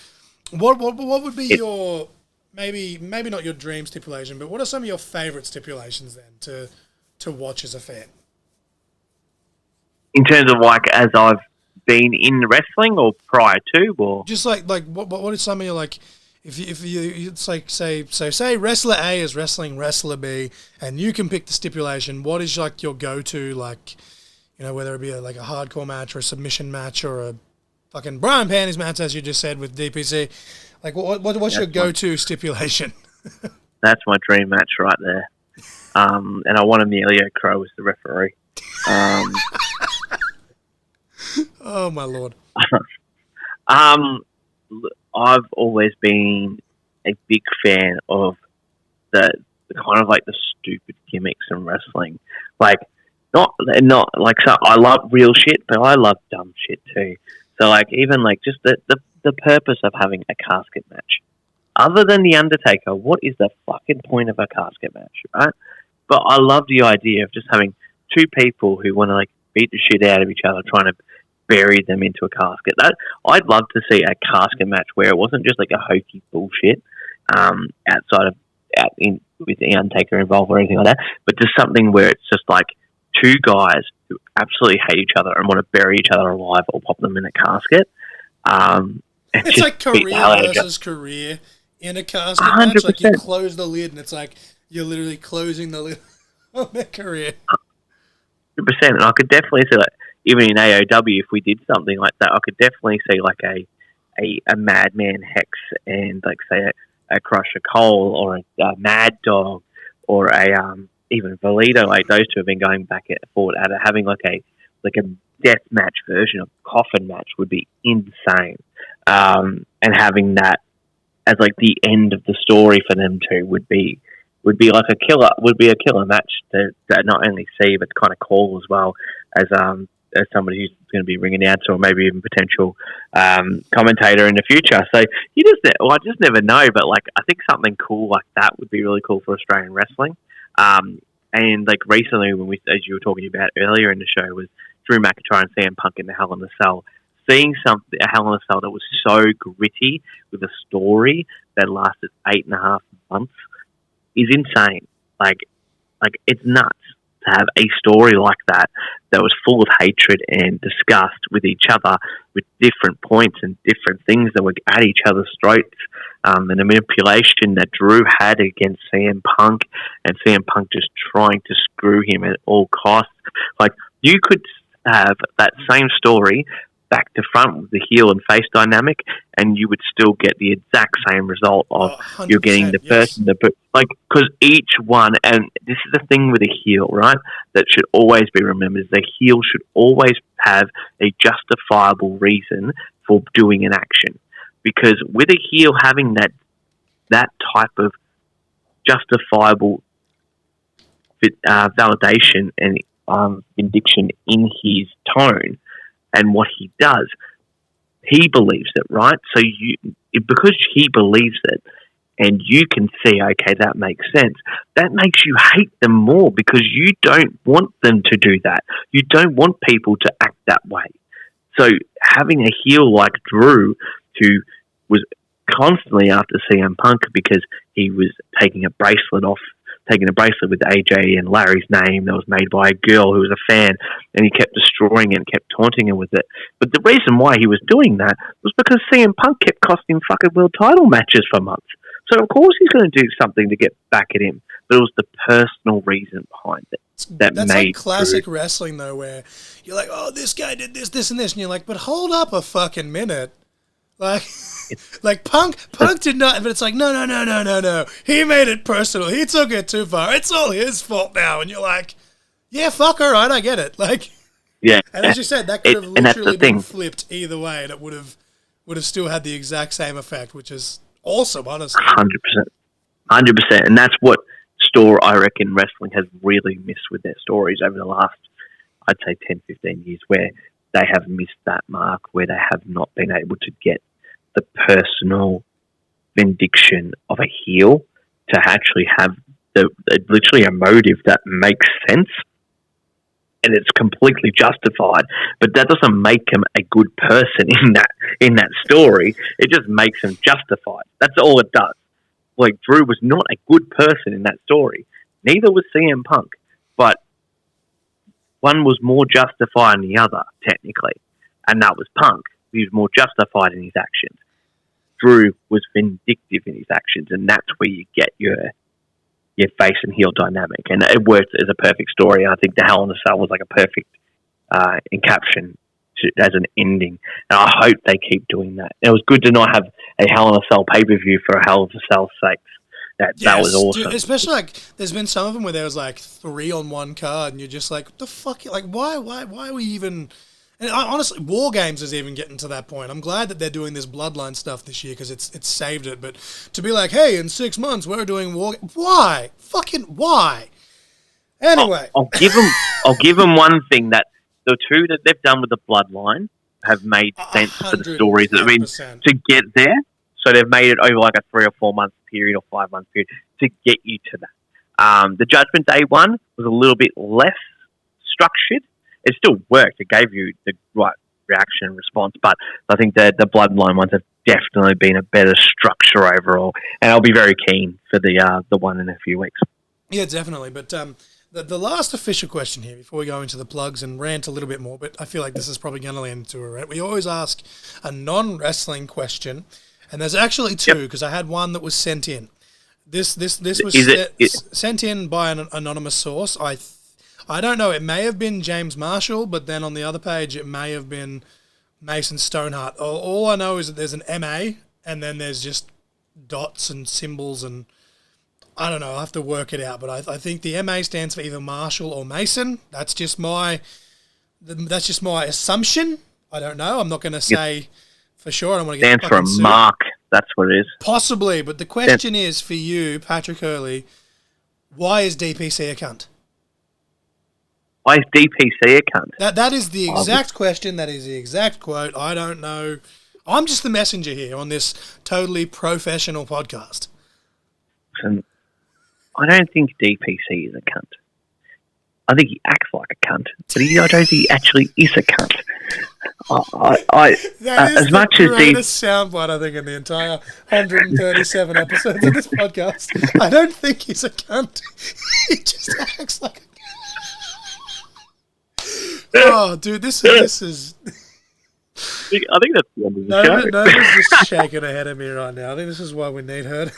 Speaker 1: what would be your, maybe not your dream stipulation, but what are some of your favorite stipulations then to watch as a fan?
Speaker 3: In terms of, like, as I've been in wrestling or prior to, or
Speaker 1: just like what is some of your, like, if you it's like, say wrestler A is wrestling wrestler B, and you can pick the stipulation, what is, like, your go-to, like, whether it be a hardcore match or a submission match or a fucking Brian Panties match, as you just said with DPC, like, what's your go-to stipulation?
Speaker 3: That's my dream match right there. And I want Emilio Crow as the referee.
Speaker 1: Oh my lord.
Speaker 3: I've always been a big fan of the kind of, like, the stupid gimmicks in wrestling. Like, not like, so I love real shit, but I love dumb shit too. So, like, even, like, just the purpose of having a casket match. Other than The Undertaker, what is the fucking point of a casket match, right? But I love the idea of just having two people who want to, like, beat the shit out of each other, trying to bury them into a casket. I'd love to see a casket match where it wasn't just like a hokey bullshit with the Undertaker involved or anything like that, but just something where it's just like two guys who absolutely hate each other and want to bury each other alive or pop them in a casket.
Speaker 1: It's like career versus career in a casket 100%. Match. Like, you close the lid and it's like you're literally closing the lid on their career.
Speaker 3: 100%. And I could definitely see, like, even in AOW, if we did something like that, I could definitely see, like, a Madman Hex and, like, say a Crusher Cole or a Mad Dog or a even Valito. Like, those two have been going back and forward at it. Having like a death match version of Coffin match would be insane. And having that as, like, the end of the story for them two would be like a killer match to not only see but kind of call as well as somebody who's going to be ringing out to, or maybe even potential commentator in the future. So I just never know, but, like, I think something cool like that would be really cool for Australian wrestling. And, like, recently, as you were talking about earlier in the show, was Drew McIntyre and CM Punk in the Hell in a Cell. Seeing a Hell in a Cell that was so gritty with a story that lasted 8.5 months is insane. Like it's nuts to have a story like that was full of hatred and disgust with each other, with different points and different things that were at each other's throats, and the manipulation that Drew had against CM Punk, and CM Punk just trying to screw him at all costs. Like, you could have that same story back to front with the heel and face dynamic, and you would still get the exact same result of you're getting the person that, like, because each one, and this is the thing with a heel, right, that should always be remembered, is the heel should always have a justifiable reason for doing an action, because with a heel having that type of justifiable validation and conviction in his tone and what he does, he believes it, right? So because he believes it, and you can see, okay, that makes sense, that makes you hate them more, because you don't want them to do that. You don't want people to act that way. So having a heel like Drew, who was constantly after CM Punk because he was taking a bracelet off taking a bracelet with AJ and Larry's name that was made by a girl who was a fan, and he kept destroying it and kept taunting her with it. But the reason why he was doing that was because CM Punk kept costing him fucking world title matches for months. So of course he's going to do something to get back at him. But it was the personal reason behind it
Speaker 1: that's
Speaker 3: made
Speaker 1: like classic wrestling, though, where you're like, oh, this guy did this, this, and this, and you're like, but hold up a fucking minute. Like Punk did not, but it's like, no. He made it personal. He took it too far. It's all his fault now. And you're like, yeah, fuck, all right, I get it. Like,
Speaker 3: yeah.
Speaker 1: And as you said, that could have literally been flipped either way, and it would have still had the exact same effect, which is awesome, honestly.
Speaker 3: 100%. And that's what I reckon wrestling has really missed with their stories over the last, I'd say, 10, 15 years, where they have missed that mark, where they have not been able to get the personal vindication of a heel to actually have literally a motive that makes sense and it's completely justified. But that doesn't make him a good person in that story. It just makes him justified. That's all it does. Like, Drew was not a good person in that story. Neither was CM Punk. But one was more justified than the other, technically. And that was Punk. He was more justified in his actions. Drew was vindictive in his actions, and that's where you get your face and heel dynamic. And it worked as a perfect story. I think the Hell in a Cell was like a perfect encapsulation as an ending. And I hope they keep doing that. It was good to not have a Hell in a Cell pay-per-view for a Hell in a Cell sake. That was awesome.
Speaker 1: Dude, especially, like, there's been some of them where there was, like, 3 on one card, and you're just like, what the fuck? Like, why are we even... And honestly, War Games is even getting to that point. I'm glad that they're doing this Bloodline stuff this year because it's saved it. But to be like, hey, in 6 months we're doing War Games. Why? Fucking why? Anyway.
Speaker 3: I'll give them one thing, that the 2 that they've done with the Bloodline have made sense for the stories that have been to get there. So they've made it over like a 3 or 4 month period or 5 month period to get you to that. The Judgment Day one was a little bit less structured. It still worked. It gave you the right reaction and response, but I think the Bloodline ones have definitely been a better structure overall, and I'll be very keen for the one in a few weeks.
Speaker 1: Yeah, definitely. But the last official question here, before we go into the plugs and rant a little bit more, but I feel like this is probably going to land into a rant. We always ask a non-wrestling question, and there's actually 2, because I had one that was sent in. This was sent in by an anonymous source. I don't know. It may have been James Marshall, but then on the other page, it may have been Mason Stoneheart. All I know is that there's an MA, and then there's just dots and symbols, and I don't know. I'll have to work it out. But I think the MA stands for either Marshall or Mason. That's just my assumption. I don't know. I'm not going to say for sure. I don't want to get
Speaker 3: stands for a mark. That's what it is.
Speaker 1: Possibly, but the question is for you, Patrick Hurley. Why is DPC a cunt?
Speaker 3: Why is DPC a cunt?
Speaker 1: That is the exact question. That is the exact quote. I don't know. I'm just the messenger here on this totally professional podcast.
Speaker 3: And I don't think DPC is a cunt. I think he acts like a cunt, but I don't think he actually is a cunt.
Speaker 1: That is the greatest soundbite, I think, in the entire 137 episodes of this podcast. I don't think he's a cunt. He just acts like a cunt. Oh, dude, this is.
Speaker 3: I think that's the end of the show.
Speaker 1: Nova's just shaking her head at me right now. I think this is why we need her.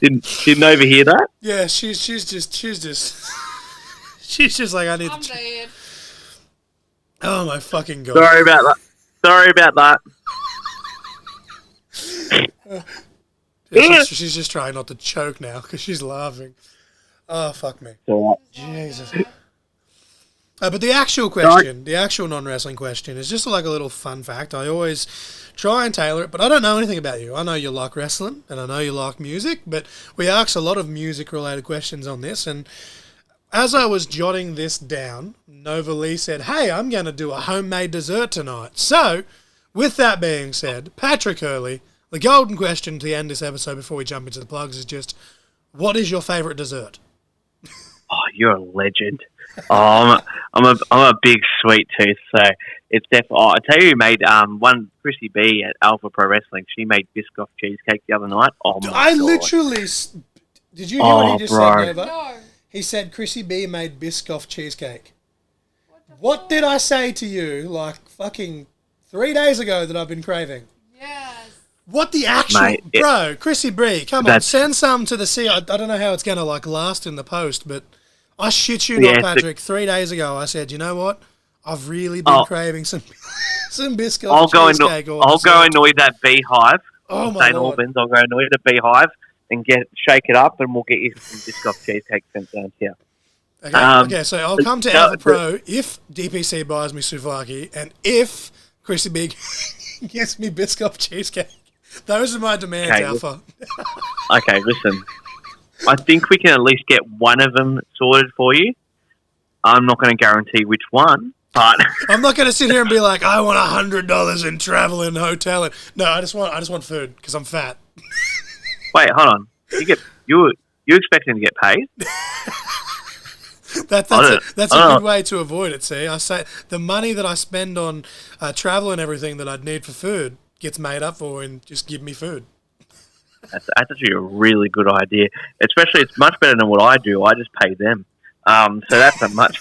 Speaker 3: Did Nova hear that?
Speaker 1: Yeah, she's just like, I need.
Speaker 2: I'm dead.
Speaker 1: Oh my fucking god!
Speaker 3: Sorry about that.
Speaker 1: She's just trying not to choke now because she's laughing. Oh, fuck me. Jesus. But the actual question, the actual non-wrestling question, is just like a little fun fact. I always try and tailor it, but I don't know anything about you. I know you like wrestling, and I know you like music, but we ask a lot of music-related questions on this, and as I was jotting this down, Nova Lee said, hey, I'm going to do a homemade dessert tonight. So, with that being said, Patrick Hurley, the golden question to end this episode before we jump into the plugs is just, what is your favourite dessert?
Speaker 3: Oh, you're a legend. I'm a big sweet tooth, so it's definitely. Oh, I tell you, who made one Chrissy B at Alpha Pro Wrestling. She made Biscoff cheesecake the other night. Oh my
Speaker 1: I
Speaker 3: god!
Speaker 1: literally. Did you hear what he just
Speaker 3: bro.
Speaker 1: said, Nova?
Speaker 2: No.
Speaker 1: He said Chrissy B made Biscoff cheesecake. What did I say to you like fucking 3 days ago that I've been craving?
Speaker 2: Yes.
Speaker 1: What the actual...
Speaker 3: Mate,
Speaker 1: Bro, Chrissy B, come on, send some to the sea. I don't know how it's going to like last in the post, but I shit you not, Patrick. 3 days ago I said, you know what? I've really been craving some Biscoff cheesecake.
Speaker 3: I'll go annoy that beehive.
Speaker 1: Oh my
Speaker 3: St.
Speaker 1: Lord.
Speaker 3: Albans. I'll go annoy the beehive and shake it up, and we'll get you some Biscoff cheesecake sent down here.
Speaker 1: Okay, so I'll come to Alpha Pro if DPC buys me souvlaki and if Chrissy Big gets me Biscoff cheesecake. Those are my demands, Alpha.
Speaker 3: Okay, listen. I think we can at least get one of them sorted for you. I'm not going to guarantee which one, but
Speaker 1: I'm not going to sit here and be like, I want $100 in travel and hotel. No, I just want food because I'm fat.
Speaker 3: Wait, hold on. You expecting to get paid?
Speaker 1: That's a good way to avoid it. See, I say the money that I spend on travel and everything that I'd need for food gets made up for, and just give me food.
Speaker 3: That's actually a really good idea. Especially, it's much better than what I do. I just pay them. So that's a much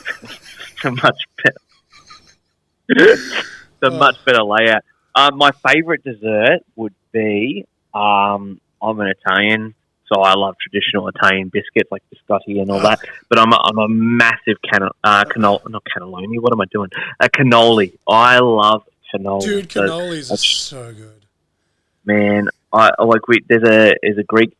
Speaker 3: better layout. My favourite dessert would be I'm an Italian. So I love traditional Italian biscuits like biscotti and all that. But I'm a massive cannelloni. What am I doing? A cannoli. I love cannoli.
Speaker 1: Dude, cannolis are so good.
Speaker 3: Man, there's a Greek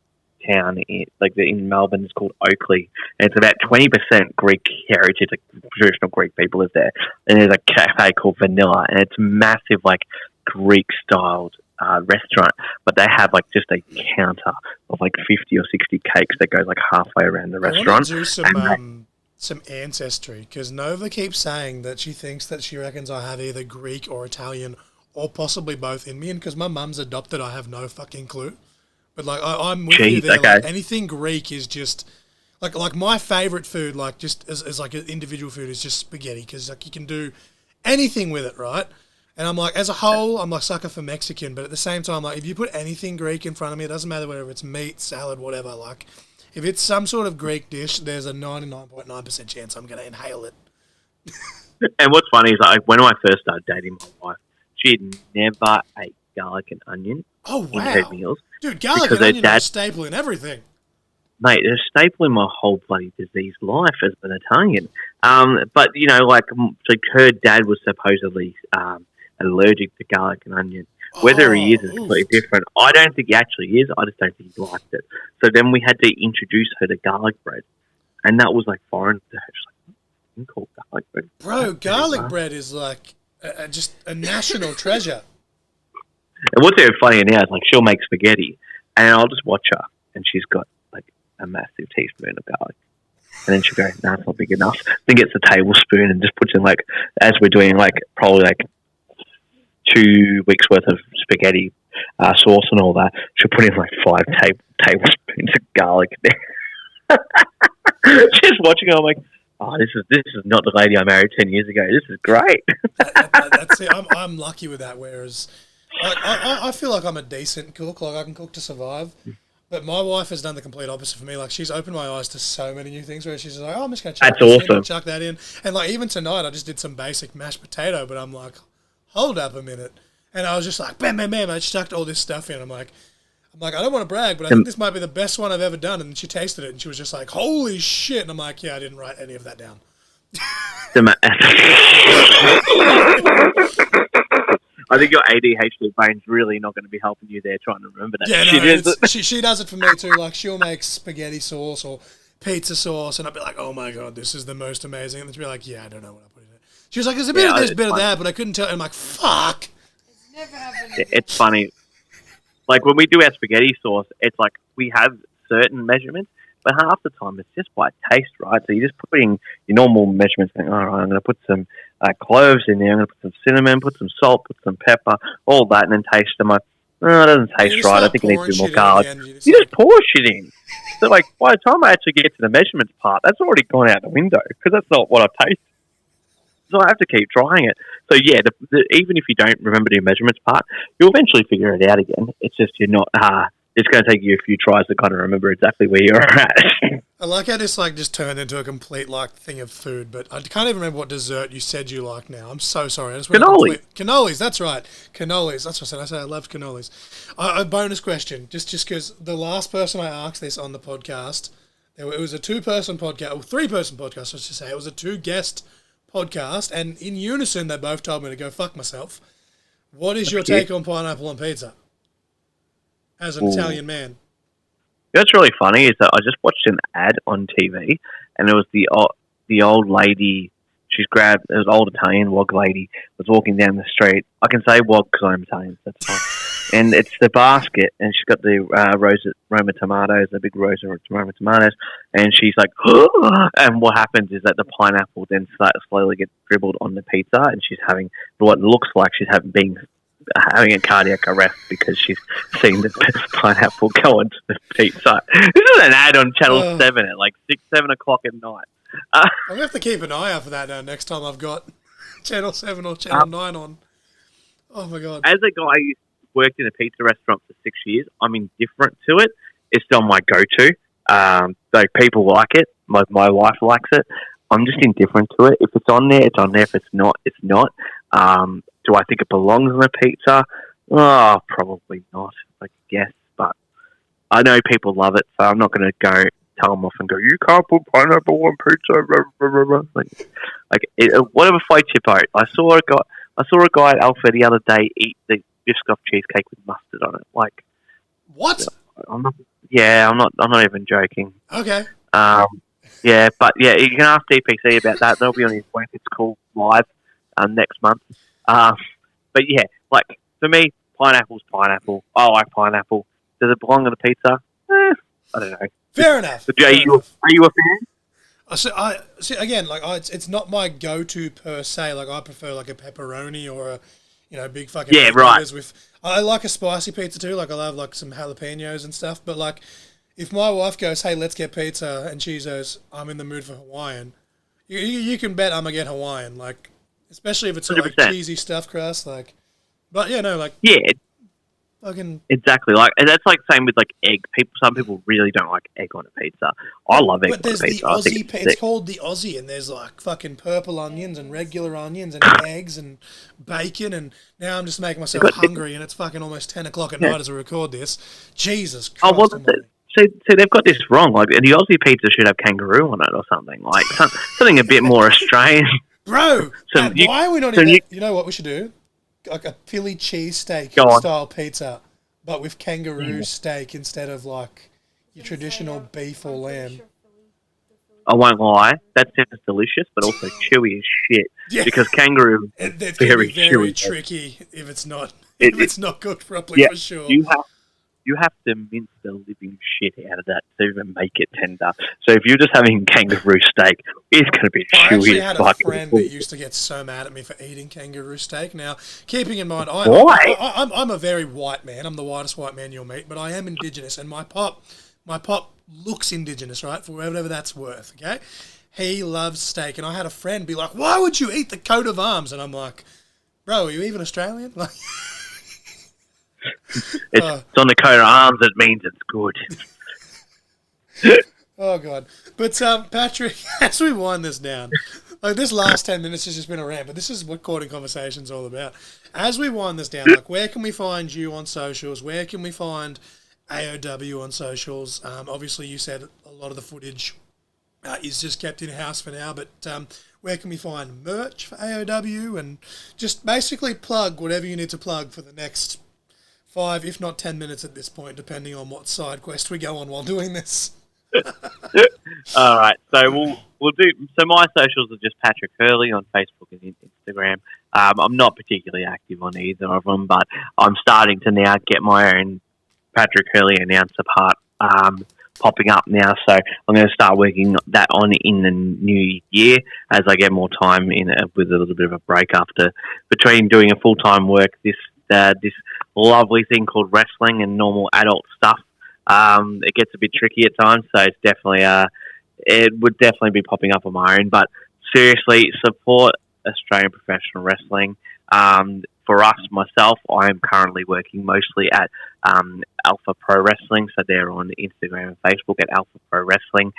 Speaker 3: town in Melbourne. It's called Oakley, and it's about 20% Greek heritage. Like traditional Greek people live there, and there's a cafe called Vanilla, and it's massive, like Greek styled restaurant, but they have like just a counter of like 50 or 60 cakes that goes like halfway around the restaurant.
Speaker 1: I want to do some ancestry, because Nova keeps saying that she thinks that she reckons I have either Greek or Italian or possibly both in me, and because my mum's adopted, I have no fucking clue. But like I'm with you there. Okay. Like, anything Greek is just like my favorite food, like just as like an individual food, is just spaghetti, because like you can do anything with it, right? And I'm like, as a whole, I'm like sucker for Mexican, but at the same time, like if you put anything Greek in front of me, it doesn't matter whether it's meat, salad, whatever. Like if it's some sort of Greek dish, there's a 99.9% chance I'm going to inhale it.
Speaker 3: And what's funny is like when I first started dating my wife, she had never ate garlic and onion in her meals.
Speaker 1: Dude, garlic and onion are a staple in everything.
Speaker 3: Mate, they're a staple in my whole bloody diseased life as an Italian. But, you know, like her dad was supposedly allergic to garlic and onion. Whether he is completely different. I don't think he actually is. I just don't think he liked it. So then we had to introduce her to garlic bread. And that was like foreign to her. She's like, what do you call garlic bread?
Speaker 1: Bro, garlic bread is like just a national treasure.
Speaker 3: And what's even funny now is like she'll make spaghetti and I'll just watch her and she's got like a massive teaspoon of garlic. And then she'll go, no, it's not big enough. Then gets a tablespoon and just puts in like, as we're doing like probably like 2 weeks worth of spaghetti sauce and all that, she'll put in like 5 tablespoons of garlic there. Just watching her, I'm like, oh, this is not the lady I married 10 years ago. This is great.
Speaker 1: That's it. I'm lucky with that. Whereas I feel like I'm a decent cook. Like I can cook to survive. But my wife has done the complete opposite for me. Like she's opened my eyes to so many new things. Where she's like, oh, I'm just going to chuck that in. And like even tonight, I just did some basic mashed potato. But I'm like, hold up a minute. And I was just like, bam, bam, bam. I chucked all this stuff in. I'm like, I don't want to brag, but I think this might be the best one I've ever done. And she tasted it, and she was just like, holy shit. And I'm like, yeah, I didn't write any of that down.
Speaker 3: I think your ADHD brain's really not going to be helping you there trying to remember that.
Speaker 1: Yeah, she does it for me too. Like, she'll make spaghetti sauce or pizza sauce, and I'll be like, oh my God, this is the most amazing. And then she'll be like, yeah, I don't know what I put in it. She was like, there's a bit of this, bit of that, but I couldn't tell. And I'm like, fuck.
Speaker 2: It's never happened.
Speaker 3: It's funny. Like when we do our spaghetti sauce, it's like we have certain measurements, but half the time it's just by taste, right? So you're just putting your normal measurements, going, all right, I'm going to put some cloves in there, I'm going to put some cinnamon, put some salt, put some pepper, all that, and then taste them. My it doesn't
Speaker 1: You
Speaker 3: taste
Speaker 1: just
Speaker 3: right. I
Speaker 1: start
Speaker 3: think it needs
Speaker 1: pouring
Speaker 3: to be more
Speaker 1: shit in at
Speaker 3: garlic.
Speaker 1: the end, you just
Speaker 3: You
Speaker 1: like-
Speaker 3: just pour shit in. So, like, by the time I actually get to the measurements part, that's already gone out the window because that's not what I taste. So I have to keep trying it. So, yeah, even if you don't remember the measurements part, you'll eventually figure it out again. It's just you're not... it's going to take you a few tries to kind of remember exactly where you're at.
Speaker 1: I like how this like just turned into a complete like thing of food, but I can't even remember what dessert you said you like now. I'm so sorry. I just went
Speaker 3: Cannoli.
Speaker 1: Cannolis, that's right. Cannolis. That's what I said. I said I loved cannolis. A bonus question, just because the last person I asked this on the podcast, it was a 2-person podcast, or 3-person podcast, I should say. It was a 2-guest podcast, and in unison they both told me to go fuck myself. What is your take on pineapple on pizza? As an Italian man.
Speaker 3: What's really funny is that I just watched an ad on TV, and it was the old lady. She's grabbed an old Italian wog lady was walking down the street. I can say wog because I'm Italian. So that's fine. And it's the basket, and she's got the Roma tomatoes, the big Roma tomatoes, and she's like, and what happens is that the pineapple then slowly gets dribbled on the pizza, and she's having what looks like she's having a cardiac arrest because she's seen the pineapple go onto the pizza. This is an ad on Channel 7 at like 7 o'clock at night.
Speaker 1: I'm going to have to keep an eye out for that now next time I've got Channel 7 or Channel 9 on. Oh, my God.
Speaker 3: As a guy who worked in a pizza restaurant for 6 years, I'm indifferent to it. It's still my go-to. Like, people like it. My wife likes it. I'm just indifferent to it. If it's on there, it's on there. If it's not, it's not. Do I think it belongs on a pizza? Oh, probably not, I guess. But I know people love it, so I'm not going to go tell them off and go, you can't put pineapple on pizza. Whatever floats your boat. I saw a guy at Alpha the other day eat the Biscoff cheesecake with mustard on it. Like,
Speaker 1: what?
Speaker 3: I'm not even joking.
Speaker 1: Okay.
Speaker 3: Yeah, but yeah, you can ask DPC about that. They'll be on his link. It's called Live next month. But yeah, like for me, pineapple's pineapple. I like pineapple. Does it belong on a pizza? I don't know.
Speaker 1: Fair enough.
Speaker 3: Are you a fan?
Speaker 1: I see again. Like, it's not my go-to per se. Like, I prefer like a pepperoni or a big fucking
Speaker 3: right.
Speaker 1: With I like a spicy pizza too. Like, I love like some jalapenos and stuff. But like, if my wife goes, "Hey, let's get pizza," and she says, "I'm in the mood for Hawaiian," you can bet I'm gonna get Hawaiian. Like, especially if it's like cheesy stuffed crust. Like, but yeah, no, like fucking
Speaker 3: exactly. Like, and that's like same with like egg. Some people really don't like egg on a pizza. I love egg on a pizza. But there's the
Speaker 1: Aussie. It's called the Aussie, and there's like fucking purple onions and regular onions and eggs and bacon. And now I'm just making myself hungry, and it's fucking almost 10 o'clock at night as I record this. Jesus Christ!
Speaker 3: Oh, well, so they've got this wrong. Like, the Aussie pizza should have kangaroo on it or something. Like something a bit more Australian.
Speaker 1: Bro, why are we not even... You know what we should do? Like a Philly cheesesteak style pizza, but with kangaroo steak instead of like your traditional beef or lamb.
Speaker 3: I won't lie, that sounds delicious, but also chewy as shit. Yeah. Because kangaroo
Speaker 1: is very chewy. Tricky if it's not it's not cooked properly, for sure.
Speaker 3: You have to mince the living shit out of that to even make it tender. So if you're just having kangaroo steak, it's going to be chewy. I actually
Speaker 1: had a friend that used to get so mad at me for eating kangaroo steak. Now, keeping in mind, I'm a very white man. I'm the whitest white man you'll meet, but I am Indigenous, and my pop looks Indigenous, right? For whatever that's worth, okay? He loves steak, and I had a friend be like, "Why would you eat the coat of arms?" And I'm like, "Bro, are you even Australian?" Like.
Speaker 3: It's on the coat of arms. It means it's good.
Speaker 1: Oh God! But Patrick, as we wind this down, like this last 10 minutes has just been a rant, but this is what Courting Conversation's all about. As we wind this down, like where can we find you on socials? Where can we find AOW on socials? Obviously, you said a lot of the footage is just kept in house for now, but where can we find merch for AOW and just basically plug whatever you need to plug for the next 5, if not 10 minutes at this point, depending on what side quest we go on while doing this.
Speaker 3: All right, so we'll do. So my socials are just Patrick Hurley on Facebook and Instagram. I'm not particularly active on either of them, but I'm starting to now get my own Patrick Hurley announcer part popping up now. So I'm going to start working that on in the new year as I get more time in with a little bit of a break between doing a full-time work this lovely thing called wrestling and normal adult stuff. It gets a bit tricky at times, so it's definitely it would definitely be popping up on my own. But seriously, support Australian professional wrestling. For us, myself, I am currently working mostly at Alpha Pro Wrestling, so they're on Instagram and Facebook at Alpha Pro Wrestling.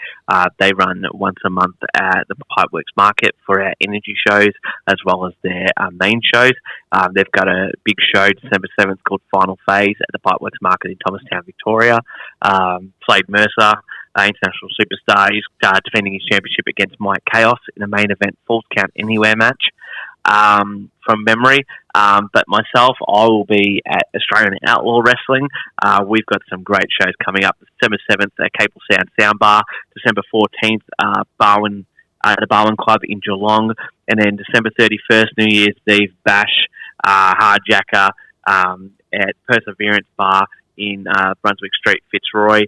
Speaker 3: They run once a month at the Pipeworks Market for our energy shows, as well as their main shows. They've got a big show December 7th called Final Phase at the Pipeworks Market in Thomastown, Victoria. Slade Mercer, international superstar, is defending his championship against Mike Chaos in a main event Falls Count Anywhere match. From memory, but myself, I will be at Australian Outlaw Wrestling. We've got some great shows coming up. December 7th at Capel Sound Soundbar, December 14th, Barwon, the Barwon Club in Geelong, and then December 31st, New Year's Eve Bash, Hard Yakka at Perseverance Bar in Brunswick Street, Fitzroy.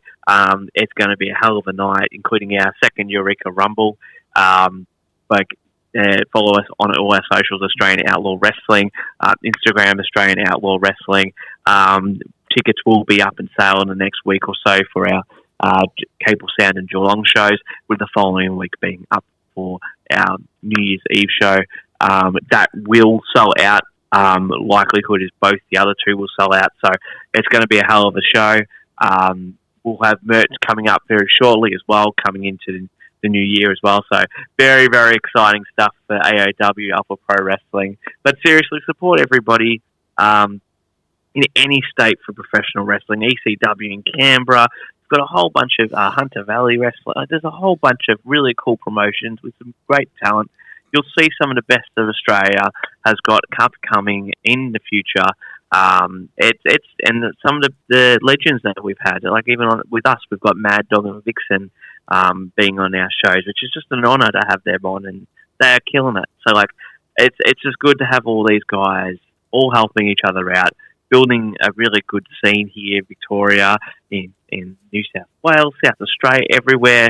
Speaker 3: It's going to be a hell of a night, including our second Eureka Rumble. Follow us on all our socials, Australian Outlaw Wrestling, Instagram, Australian Outlaw Wrestling. Tickets will be up and sale in the next week or so for our Capel Sound and Geelong shows, with the following week being up for our New Year's Eve show. That will sell out. Likelihood is both the other two will sell out, so it's going to be a hell of a show. We'll have merch coming up very shortly as well, coming into the new year as well. So very, very exciting stuff for AOW, Alpha Pro Wrestling. But seriously, support everybody in any state for professional wrestling. ECW in Canberra. We've got a whole bunch of Hunter Valley Wrestling. There's a whole bunch of really cool promotions with some great talent. You'll see some of the best of Australia has got upcoming in the future. It's and some of the legends that we've had, like even with us, we've got Mad Dog and Vixen being on our shows, which is just an honour to have them on, and they are killing it. So like, it's just good to have all these guys all helping each other out, building a really good scene here, Victoria, in New South Wales, South Australia, everywhere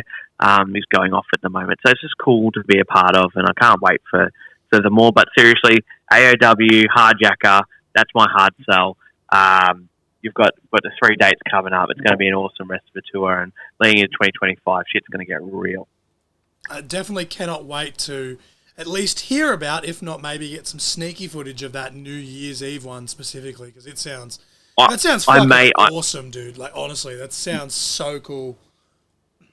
Speaker 3: is going off at the moment. So it's just cool to be a part of, and I can't wait for the more. But seriously, AOW, Hard Yakka, that's my hard sell. You've got the 3 dates coming up. It's going to be an awesome rest of the tour, and leading into 2025, shit's going to get real.
Speaker 1: I definitely cannot wait to at least hear about, if not maybe get some sneaky footage of that New Year's Eve one specifically, because it sounds fucking awesome, dude. Like, honestly, that sounds so cool.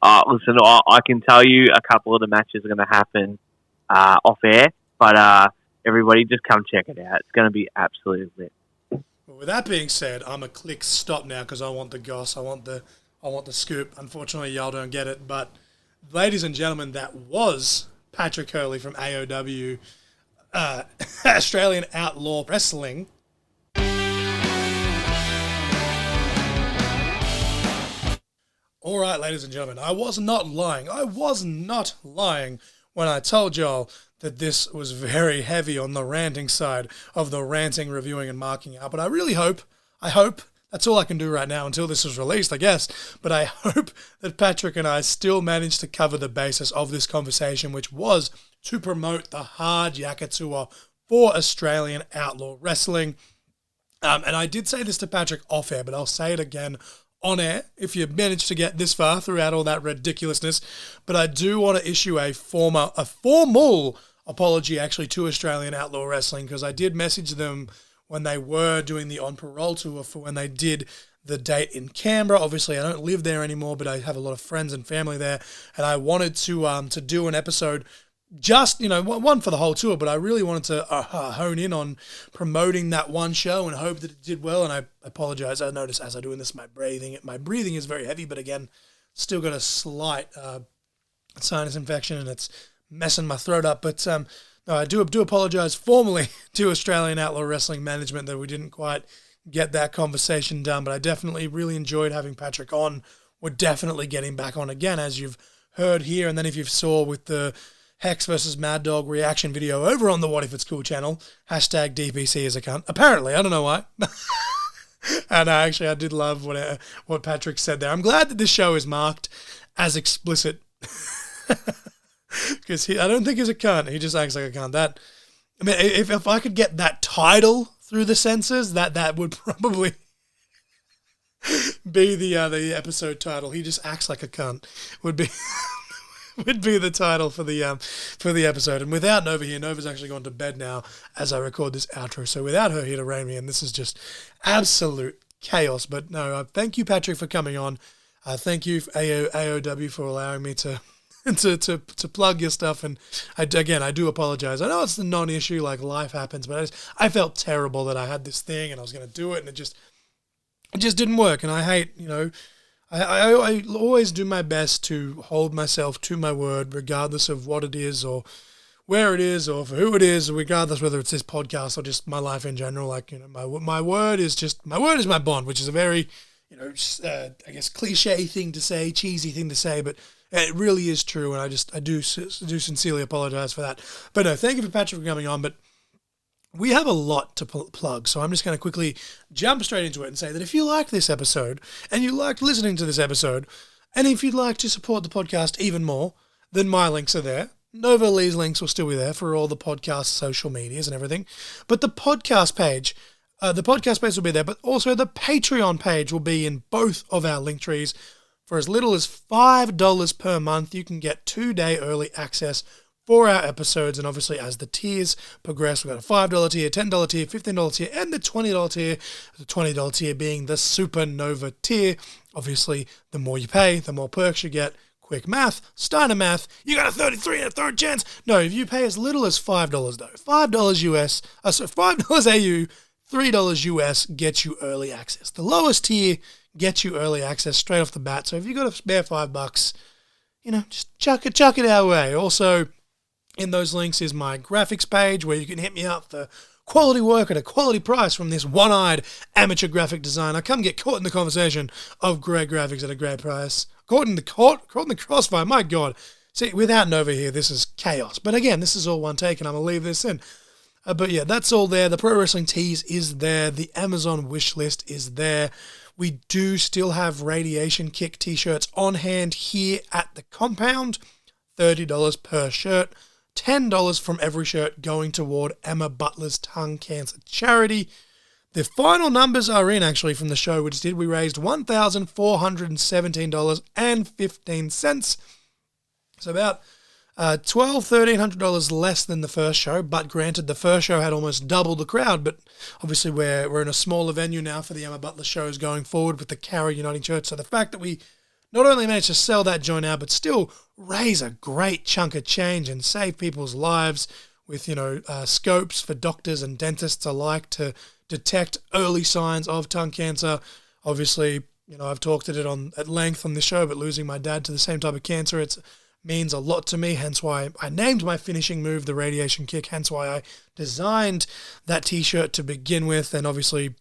Speaker 3: Listen, I can tell you a couple of the matches are going to happen off air, but everybody just come check it out. It's going to be absolutely lit.
Speaker 1: Well, with that being said, I'm going to click stop now because I want the goss. I want the scoop. Unfortunately, y'all don't get it. But, ladies and gentlemen, that was Patrick Hurley from AOW, Australian Outlaw Wrestling. All right, ladies and gentlemen, I was not lying. I was not lying when I told y'all that this was very heavy on the ranting side of the ranting, reviewing, and marking out. But I really hope, that's all I can do right now until this is released, I guess. But I hope that Patrick and I still managed to cover the basis of this conversation, which was to promote the Hard Yakka Tour for Australian Outlaw Wrestling. And I did say this to Patrick off air, but I'll say it again on air if you managed to get this far throughout all that ridiculousness. But I do want to issue a formal apology actually to Australian Outlaw Wrestling, because I did message them when they were doing the On Parole tour for when they did the date in Canberra. Obviously, I don't live there anymore, but I have a lot of friends and family there, and I wanted to do an episode just, one for the whole tour, but I really wanted to hone in on promoting that one show and hope that it did well. And I apologize. I notice as I'm doing this, my breathing is very heavy, but again, still got a slight sinus infection and it's messing my throat up. But no, I do apologize formally to Australian Outlaw Wrestling management that we didn't quite get that conversation done, but I definitely really enjoyed having Patrick on. We're definitely getting back on again, as you've heard here. And then if you saw with the Hex versus Mad Dog reaction video over on the What If It's Cool channel, hashtag DPC is a cunt. Apparently, I don't know why. And actually, I did love what Patrick said there. I'm glad that this show is marked as explicit. Because I don't think he's a cunt. He just acts like a cunt. If I could get that title through the censors, that would probably be the episode title. He just acts like a cunt would be would be the title for the episode. And without Nova here, Nova's actually gone to bed now as I record this outro. So without her here to rein me in, this is just absolute chaos. But no, thank you, Patrick, for coming on. Thank you, AOW, for allowing me to plug your stuff. And I do apologize. I know it's a non-issue, like life happens, but I felt terrible that I had this thing and I was going to do it, and it just didn't work. And I hate, I always do my best to hold myself to my word, regardless of what it is or where it is or for who it is, regardless whether it's this podcast or just my life in general. Like, my word is my bond, which is a very, I guess cliche thing to say, cheesy thing to say, but it really is true. And I do sincerely apologize for that. But no, thank you for Patrick for coming on. But we have a lot to plug, so I'm just going to quickly jump straight into it and say that if you like this episode and you liked listening to this episode, and if you'd like to support the podcast even more, then my links are there. Nova Lee's links will still be there for all the podcast social medias and everything. But the podcast page will be there, but also the Patreon page will be in both of our link trees. For as little as $5 per month, you can get 2-day early access for our episodes. And obviously, as the tiers progress, we've got a $5 tier, $10 tier, $15 tier, and the $20 tier. The $20 tier being the Supernova tier. Obviously, the more you pay, the more perks you get. Quick math, starter math, you got a 33 and a third chance. No, if you pay as little as $5 though, $5 US, $5 AU, $3 US gets you early access. The lowest tier gets you early access straight off the bat. So if you got a spare $5, just chuck it our way. Also, in those links is my graphics page where you can hit me up for quality work at a quality price from this one-eyed amateur graphic designer. Come get caught in the conversation of great graphics at a great price. Caught in the crossfire, my God. See, without Nova here, this is chaos. But again, this is all one take, and I'm going to leave this in. But yeah, that's all there. The Pro Wrestling Tees is there. The Amazon wish list is there. We do still have Radiation Kick t-shirts on hand here at the compound. $30 per shirt. $10 from every shirt going toward Emma Butler's tongue cancer charity. The final numbers are in, actually, from the show we just did. We raised $1,417.15. So about $1,300 less than the first show, but granted, the first show had almost double the crowd, but obviously we're in a smaller venue now for the Emma Butler shows going forward with the Cara Uniting Church. So the fact that we not only managed to sell that joint out, but still raise a great chunk of change and save people's lives with, scopes for doctors and dentists alike to detect early signs of tongue cancer. Obviously, I've talked at length on this show, but losing my dad to the same type of cancer, it means a lot to me, hence why I named my finishing move the Radiation Kick, hence why I designed that t-shirt to begin with. And obviously,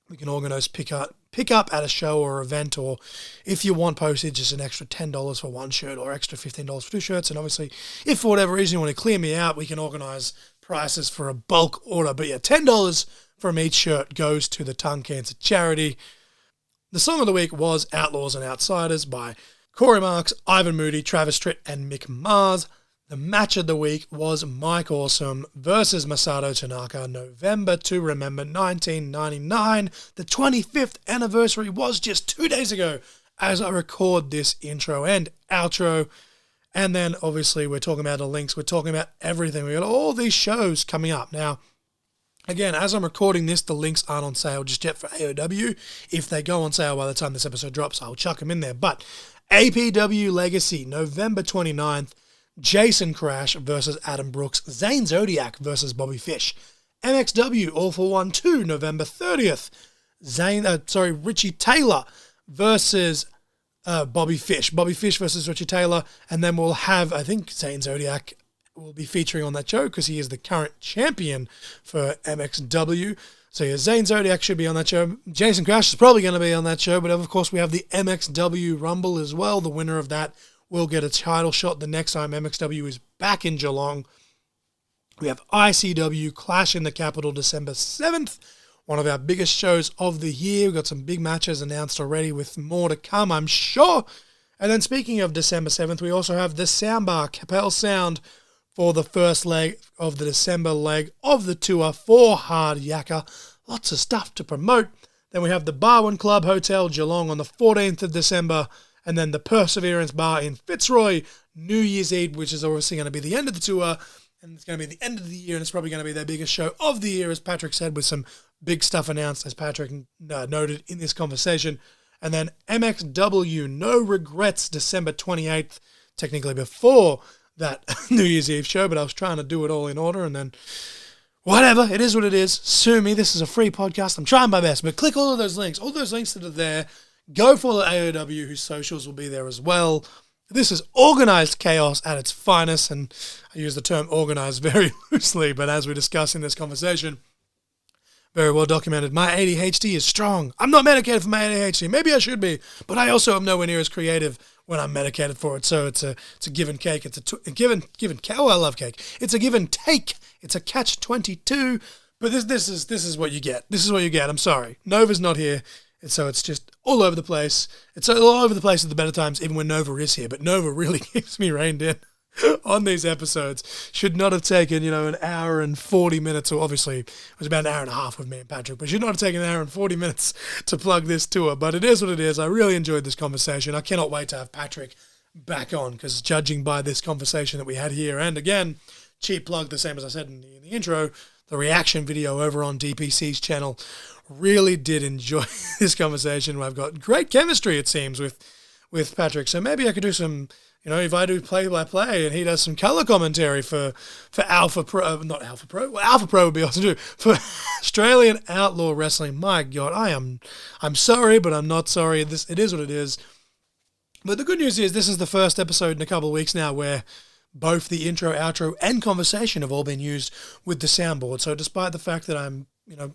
Speaker 1: we can organize pick up at a show or event, or if you want postage, just an extra $10 for one shirt or extra $15 for two shirts. And obviously, if for whatever reason you want to clear me out, we can organize prices for a bulk order. But yeah, $10 from each shirt goes to the tongue cancer charity. The song of the week was Outlaws and Outsiders by Corey Marks, Ivan Moody, Travis Tritt, and Mick Mars. The match of the week was Mike Awesome versus Masato Tanaka, November to Remember 1999. The 25th anniversary was just 2 days ago as I record this intro and outro. And then obviously we're talking about the links, we're talking about everything. We got all these shows coming up. Now, again, as I'm recording this, the links aren't on sale just yet for AOW. If they go on sale by the time this episode drops, I'll chuck them in there. But APW Legacy, November 29th, Jason Crash versus Adam Brooks, Zane Zodiac versus Bobby Fish, MXW All for One 2, November 30th, Richie Taylor versus Bobby Fish versus Richie Taylor, and then we'll have, I think Zane Zodiac will be featuring on that show because he is the current champion for MXW. So yeah, Zane Zodiac should be on that show. Jason Crash is probably going to be on that show, but of course we have the MXW Rumble as well. The winner of that will get a title shot the next time MXW is back in Geelong. We have ICW Clash in the Capital December 7th, one of our biggest shows of the year. We've got some big matches announced already with more to come, I'm sure. And then speaking of December 7th, we also have the Soundbar Capel Sound for the first leg of the December leg of the tour for Hard Yakka. Lots of stuff to promote. Then we have the Barwon Club Hotel, Geelong on the 14th of December, and then the Perseverance Bar in Fitzroy, New Year's Eve, which is obviously going to be the end of the tour, and it's going to be the end of the year, and it's probably going to be their biggest show of the year, as Patrick said, with some big stuff announced, as Patrick noted in this conversation. And then MXW, No Regrets, December 28th, technically before that New Year's Eve show, but I was trying to do it all in order, and then whatever, it is what it is. Sue me, this is a free podcast. I'm trying my best, but click all of those links that are there. Go follow AOW, whose socials will be there as well. This is organized chaos at its finest, and I use the term organized very loosely, but as we discuss in this conversation, very well documented. My ADHD is strong. I'm not medicated for my ADHD. Maybe I should be, but I also am nowhere near as creative when I'm medicated for it. So it's a give and cake. It's a give and oh, I love cake. It's a give and take. It's a catch-22. But this is what you get. This is what you get. I'm sorry. Nova's not here, and so it's just all over the place. It's all over the place at the better times, even when Nova is here. But Nova really keeps me reined in on these episodes. Should not have taken, an hour and 40 minutes, or obviously it was about an hour and a half with me and Patrick, but should not have taken an hour and 40 minutes to plug this tour. But it is what it is. I really enjoyed this conversation. I cannot wait to have Patrick back on, because judging by this conversation that we had here, and again, cheap plug, the same as I said in the intro, the reaction video over on DPC's channel, really did enjoy this conversation. I've got great chemistry, it seems, with Patrick. So maybe I could do some, if I do play-by-play and he does some color commentary for Alpha Pro, not Alpha Pro, well, Alpha Pro would be awesome to do, for Australian Outlaw Wrestling. My God, I'm sorry, but I'm not sorry. It is what it is. But the good news is this is the first episode in a couple of weeks now where both the intro, outro, and conversation have all been used with the soundboard. So despite the fact that I'm,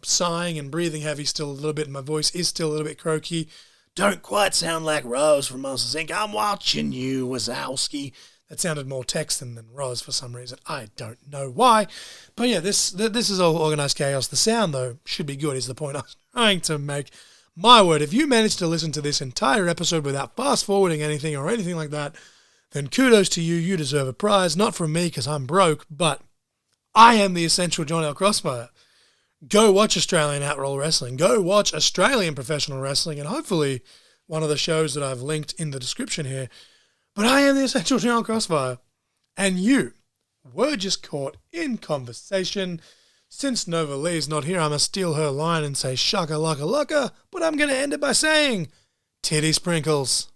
Speaker 1: sighing and breathing heavy still a little bit, and my voice is still a little bit croaky, don't quite sound like Rose from Monsters Inc. I'm watching you, Wazowski. That sounded more Texan than Rose for some reason. I don't know why. But yeah, this is all organized chaos. The sound, though, should be good, is the point I was trying to make. My word, if you managed to listen to this entire episode without fast-forwarding anything or anything like that, then kudos to you. You deserve a prize. Not from me, because I'm broke, but I am the essential John L. Crossfire. Go watch Australian Outlaw Wrestling. Go watch Australian Professional Wrestling, and hopefully one of the shows that I've linked in the description here. But I am the essential John L. Crossfire, and you were just caught in conversation. Since Nova Lee's not here, I must steal her line and say shaka laka laka, but I'm going to end it by saying titty sprinkles.